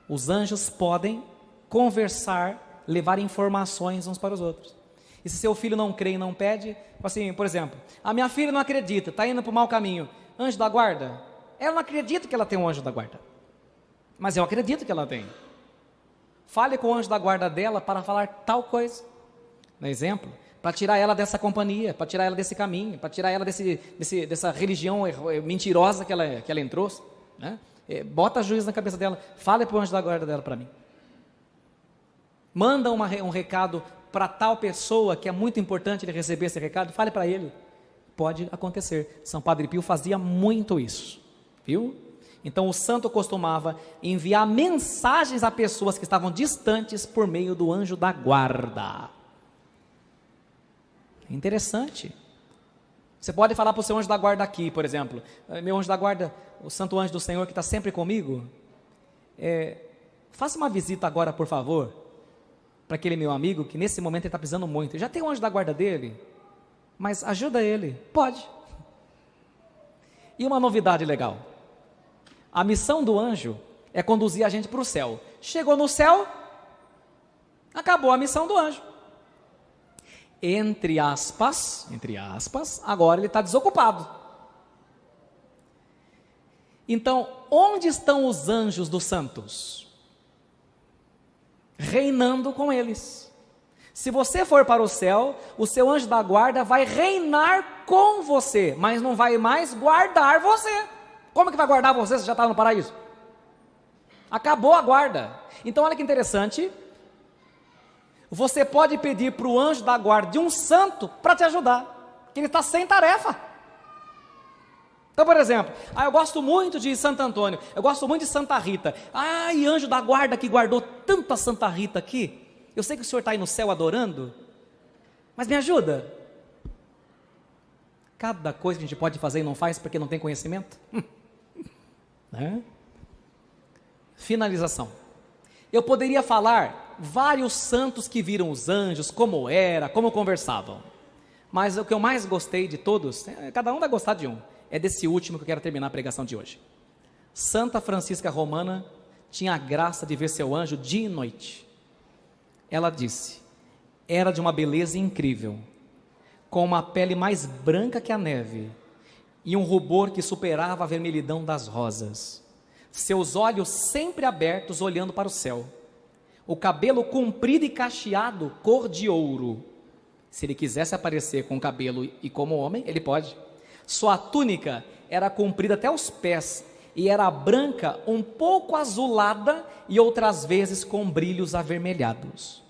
Os anjos podem conversar, levar informações uns para os outros. E se seu filho não crê e não pede, assim, por exemplo, a minha filha não acredita, está indo para o mau caminho, anjo da guarda, ela não acredita que ela tem um anjo da guarda, mas eu acredito que ela tem. Fale com o anjo da guarda dela para falar tal coisa, no exemplo, para tirar ela dessa companhia, para tirar ela desse caminho, para tirar ela dessa religião mentirosa que ela entrou, né? Bota juízo na cabeça dela, fale para o anjo da guarda dela para mim. Manda um recado para tal pessoa que é muito importante ele receber esse recado, fale para ele. Pode acontecer. São Padre Pio fazia muito isso, viu? Então o santo costumava enviar mensagens a pessoas que estavam distantes por meio do anjo da guarda. Interessante. Você pode falar para o seu anjo da guarda aqui, por exemplo, meu anjo da guarda, o santo anjo do Senhor que está sempre comigo, faça uma visita agora, por favor, para aquele meu amigo que nesse momento ele está precisando muito. Já tem um anjo da guarda dele, mas ajuda ele. Pode. E uma novidade legal, a missão do anjo é conduzir a gente para o céu. Chegou no céu, acabou a missão do anjo. Entre aspas, agora ele está desocupado. Então, onde estão os anjos dos santos? Reinando com eles. Se você for para o céu, o seu anjo da guarda vai reinar com você, mas não vai mais guardar você. Como que vai guardar você se já está no paraíso? Acabou a guarda. Então olha que interessante. Você pode pedir para o anjo da guarda de um santo para te ajudar, que ele está sem tarefa. Então, por exemplo, eu gosto muito de Santo Antônio, eu gosto muito de Santa Rita. E anjo da guarda que guardou tanta Santa Rita aqui. Eu sei que o senhor está aí no céu adorando, mas me ajuda. Cada coisa que a gente pode fazer e não faz porque não tem conhecimento. Né? Finalização. Eu poderia falar vários santos que viram os anjos, como era, como conversavam. Mas o que eu mais gostei de todos, cada um vai gostar de um, é desse último que eu quero terminar a pregação de hoje. Santa Francisca Romana tinha a graça de ver seu anjo dia e noite. Ela disse, era de uma beleza incrível, com uma pele mais branca que a neve, e um rubor que superava a vermelhidão das rosas. Seus olhos sempre abertos, olhando para o céu. O cabelo comprido e cacheado, cor de ouro. Se ele quisesse aparecer com cabelo e como homem, ele pode. Sua túnica era comprida até os pés, e era branca, um pouco azulada, e outras vezes com brilhos avermelhados.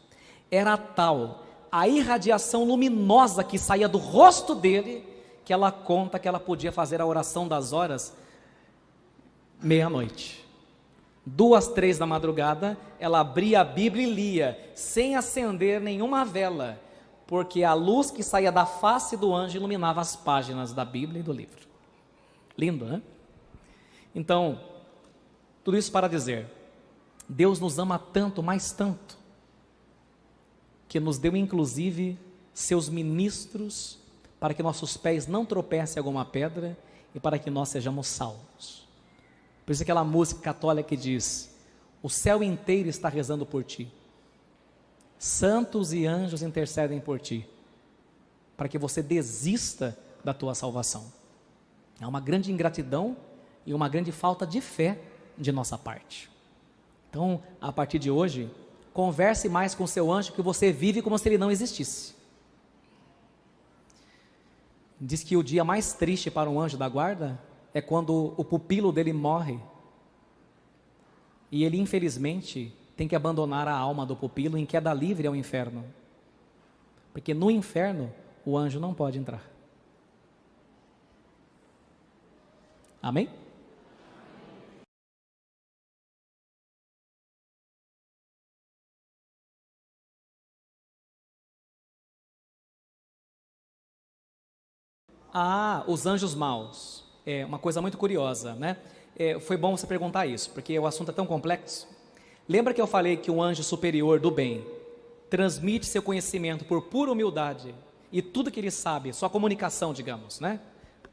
Era tal a irradiação luminosa que saía do rosto dele, que ela conta que ela podia fazer a oração das horas meia-noite. 2, 3 da madrugada, ela abria a Bíblia e lia, sem acender nenhuma vela, porque a luz que saía da face do anjo iluminava as páginas da Bíblia e do livro. Lindo, né? Então, tudo isso para dizer, Deus nos ama tanto, mais tanto, que nos deu inclusive seus ministros, para que nossos pés não tropecem em alguma pedra, e para que nós sejamos salvos. Por isso aquela música católica que diz, o céu inteiro está rezando por ti, santos e anjos intercedem por ti, para que você desista da tua salvação. É uma grande ingratidão e uma grande falta de fé de nossa parte. Então, a partir de hoje, converse mais com o seu anjo, que você vive como se ele não existisse. Diz que o dia mais triste para um anjo da guarda é quando o pupilo dele morre e ele infelizmente tem que abandonar a alma do pupilo em queda livre ao inferno, porque no inferno o anjo não pode entrar. Amém? Os anjos maus. É uma coisa muito curiosa, né? Foi bom você perguntar isso, porque o assunto é tão complexo. Lembra que eu falei que o anjo superior do bem transmite seu conhecimento por pura humildade e tudo que ele sabe, sua comunicação, digamos, né?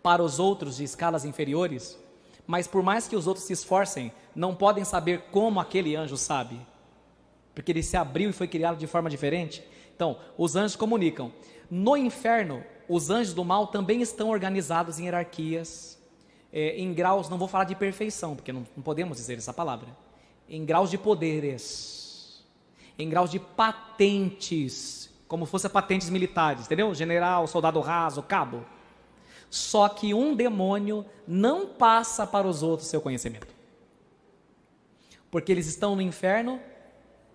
Para os outros de escalas inferiores, mas por mais que os outros se esforcem, não podem saber como aquele anjo sabe, porque ele se abriu e foi criado de forma diferente. Então, os anjos comunicam. No inferno, os anjos do mal também estão organizados em hierarquias, em graus, não vou falar de perfeição, porque não podemos dizer essa palavra, em graus de poderes, em graus de patentes, como fossem patentes militares, entendeu? General, soldado raso, cabo. Só que um demônio não passa para os outros seu conhecimento, porque eles estão no inferno,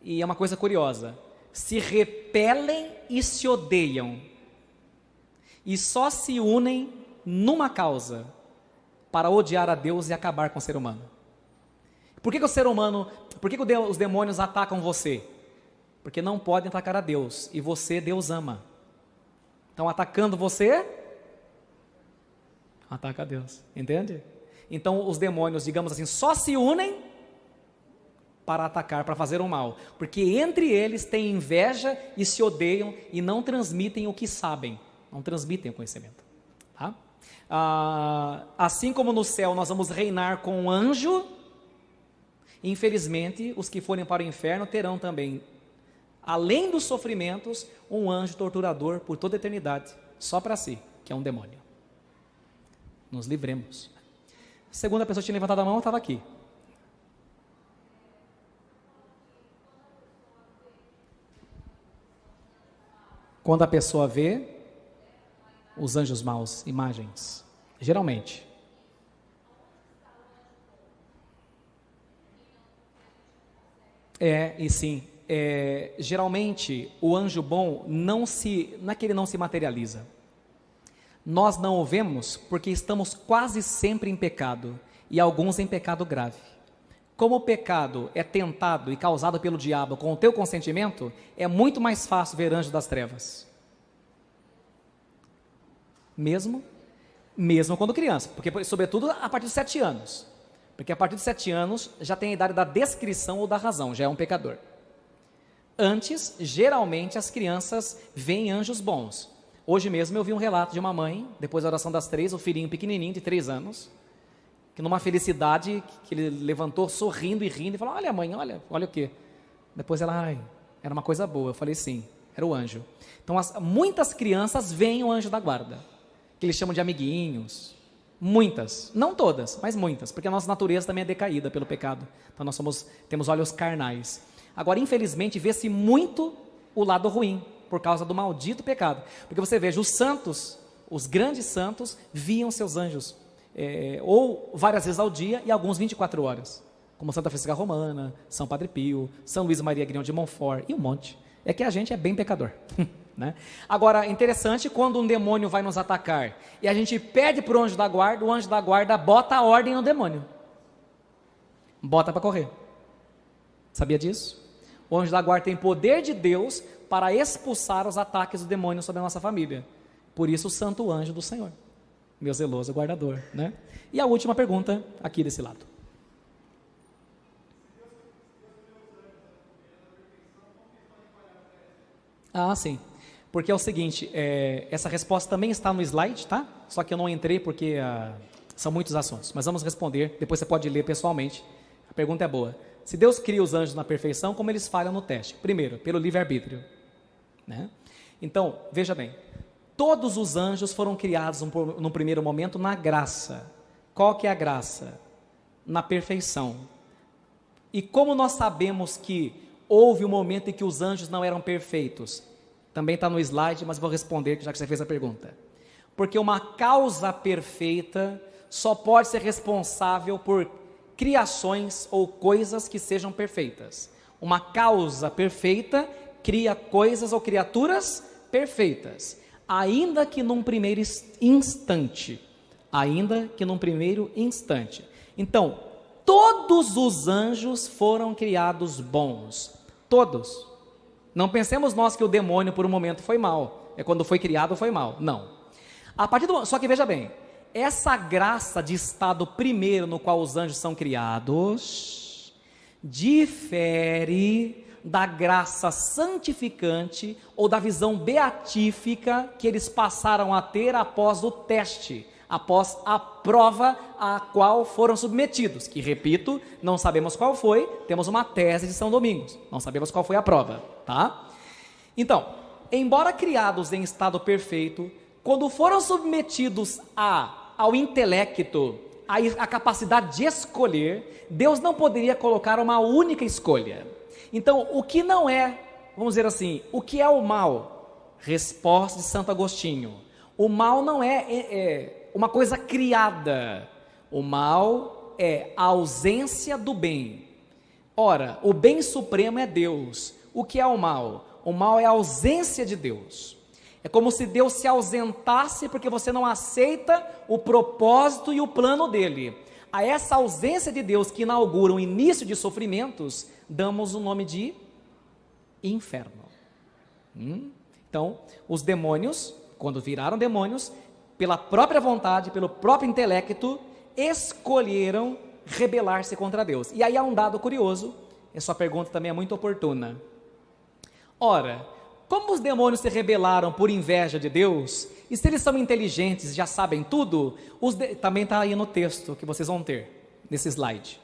e é uma coisa curiosa, se repelem e se odeiam, e só se unem numa causa, para odiar a Deus e acabar com o ser humano. Por que o ser humano, por que os demônios atacam você? Porque não podem atacar a Deus, e você, Deus ama. Então, atacando você, ataca a Deus, entende? Então, os demônios, digamos assim, só se unem para atacar, para fazer o mal, porque entre eles têm inveja e se odeiam e não transmitem o que sabem, não transmitem o conhecimento, tá? Assim como no céu nós vamos reinar com um anjo, infelizmente os que forem para o inferno terão também, além dos sofrimentos, um anjo torturador por toda a eternidade, só para si, que é um demônio. Nos livremos. A segunda pessoa que tinha levantado a mão estava aqui. Quando a pessoa vê os anjos maus, imagens, geralmente. E sim, geralmente o anjo bom não é que ele não se materializa. Nós não o vemos porque estamos quase sempre em pecado, e alguns em pecado grave. Como o pecado é tentado e causado pelo diabo com o teu consentimento, é muito mais fácil ver anjo das trevas. Mesmo quando criança, porque sobretudo a partir de 7 anos. Porque a partir de 7 anos já tem a idade da descrição ou da razão, já é um pecador. Antes, geralmente as crianças veem anjos bons. Hoje mesmo eu vi um relato de uma mãe, depois da oração das 3, o filhinho pequenininho de 3 anos, que numa felicidade, que ele levantou sorrindo e rindo, e falou, olha mãe, olha o quê? Depois ela, era uma coisa boa. Eu falei, sim, era o anjo. Então muitas crianças veem o anjo da guarda, que eles chamam de amiguinhos. Muitas, não todas, mas muitas, porque a nossa natureza também é decaída pelo pecado. Então nós temos olhos carnais. Agora, infelizmente, vê-se muito o lado ruim, por causa do maldito pecado. Porque você veja, os santos, os grandes santos, viam seus anjos, ou várias vezes ao dia, e alguns 24 horas, como Santa Francisca Romana, São Padre Pio, São Luís Maria Grignion de Montfort, e um monte. É que a gente é bem pecador. Né? Agora, interessante, quando um demônio vai nos atacar, e a gente pede para o anjo da guarda bota a ordem no demônio. Bota para correr. Sabia disso? O anjo da guarda tem poder de Deus para expulsar os ataques do demônio sobre a nossa família. Por isso o santo anjo do Senhor, meu zeloso guardador, né? E a última pergunta aqui desse lado. Sim, porque é o seguinte, essa resposta também está no slide, tá? Só que eu não entrei porque são muitos assuntos, mas vamos responder, depois você pode ler pessoalmente. A pergunta é boa. Se Deus cria os anjos na perfeição, como eles falham no teste? Primeiro, pelo livre-arbítrio, né? Então, veja bem, todos os anjos foram criados no primeiro momento na graça. Qual que é a graça? Na perfeição. E como nós sabemos que houve um momento em que os anjos não eram perfeitos? Também está no slide, mas vou responder, já que você fez a pergunta. Porque uma causa perfeita só pode ser responsável por criações ou coisas que sejam perfeitas. Uma causa perfeita cria coisas ou criaturas perfeitas, ainda que num primeiro instante. Então, todos os anjos foram criados bons. Todos. Não pensemos nós que o demônio por um momento foi mal. Quando foi criado foi mal. Não. Só que veja bem, essa graça de estado primeiro no qual os anjos são criados, difere da graça santificante ou da visão beatífica que eles passaram a ter após o teste, após a prova a qual foram submetidos, que repito, não sabemos qual foi, temos uma tese de São Domingos, não sabemos qual foi a prova, tá? Então, embora criados em estado perfeito, quando foram submetidos ao intelecto, a capacidade de escolher, Deus não poderia colocar uma única escolha. Então, o que não é, vamos dizer assim, o que é o mal? Resposta de Santo Agostinho. O mal não é uma coisa criada. O mal é a ausência do bem. Ora, o bem supremo é Deus. O que é o mal? O mal é a ausência de Deus. É como se Deus se ausentasse porque você não aceita o propósito e o plano dele. A essa ausência de Deus que inaugura o início de sofrimentos, damos o nome de inferno. Então, os demônios, quando viraram demônios, pela própria vontade, pelo próprio intelecto, escolheram rebelar-se contra Deus. E aí há um dado curioso, a sua pergunta também é muito oportuna. Ora, como os demônios se rebelaram por inveja de Deus, e se eles são inteligentes, já sabem tudo, também está aí no texto que vocês vão ter, nesse slide.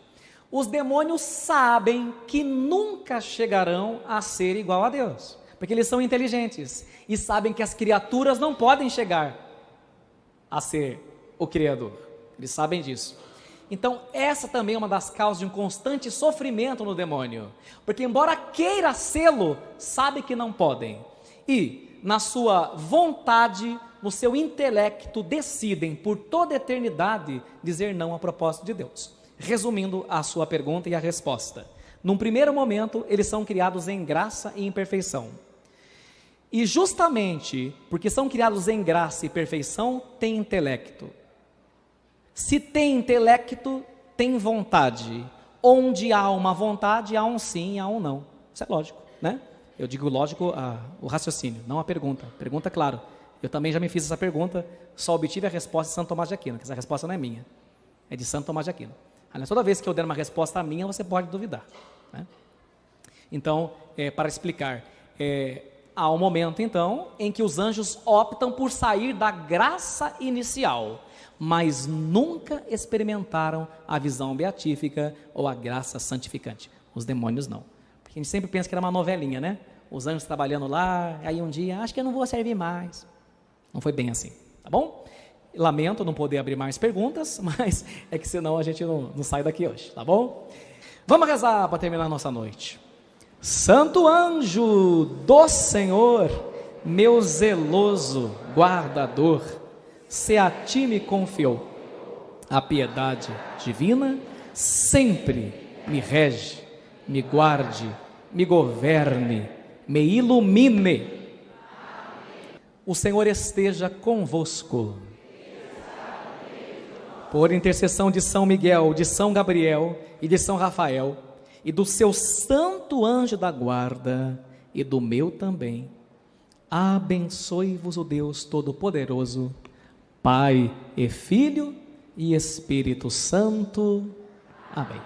Os demônios sabem que nunca chegarão a ser igual a Deus, porque eles são inteligentes, e sabem que as criaturas não podem chegar a ser o Criador, eles sabem disso. Então essa também é uma das causas de um constante sofrimento no demônio, porque embora queira sê-lo, sabe que não podem, e na sua vontade, no seu intelecto, decidem por toda a eternidade dizer não a propósito de Deus. Resumindo a sua pergunta e a resposta, Num primeiro momento, eles são criados em graça e em perfeição. E justamente porque são criados em graça e perfeição, tem intelecto. Se tem intelecto, tem vontade. Onde há uma vontade, há um sim, há um não. Isso é lógico, né? Eu digo lógico o raciocínio, não a pergunta. Pergunta, claro. Eu também já me fiz essa pergunta, só obtive a resposta de Santo Tomás de Aquino, que essa resposta não é minha, é de Santo Tomás de Aquino. Aliás, toda vez que eu der uma resposta minha, você pode duvidar, né? Então, para explicar, há um momento, então, em que os anjos optam por sair da graça inicial, mas nunca experimentaram a visão beatífica ou a graça santificante. Os demônios não. Porque a gente sempre pensa que era uma novelinha, né? Os anjos trabalhando lá, aí um dia, acho que eu não vou servir mais. Não foi bem assim, tá bom? Lamento não poder abrir mais perguntas, mas é que senão a gente não sai daqui hoje, tá bom? Vamos rezar para terminar a nossa noite. Santo anjo do Senhor, meu zeloso guardador, se a ti me confiou a piedade divina, sempre me rege, me guarde, me governe, me ilumine. O Senhor esteja convosco. Por intercessão de São Miguel, de São Gabriel e de São Rafael, e do seu santo anjo da guarda, e do meu também, abençoe-vos o Deus Todo-Poderoso, Pai e Filho e Espírito Santo. Amém.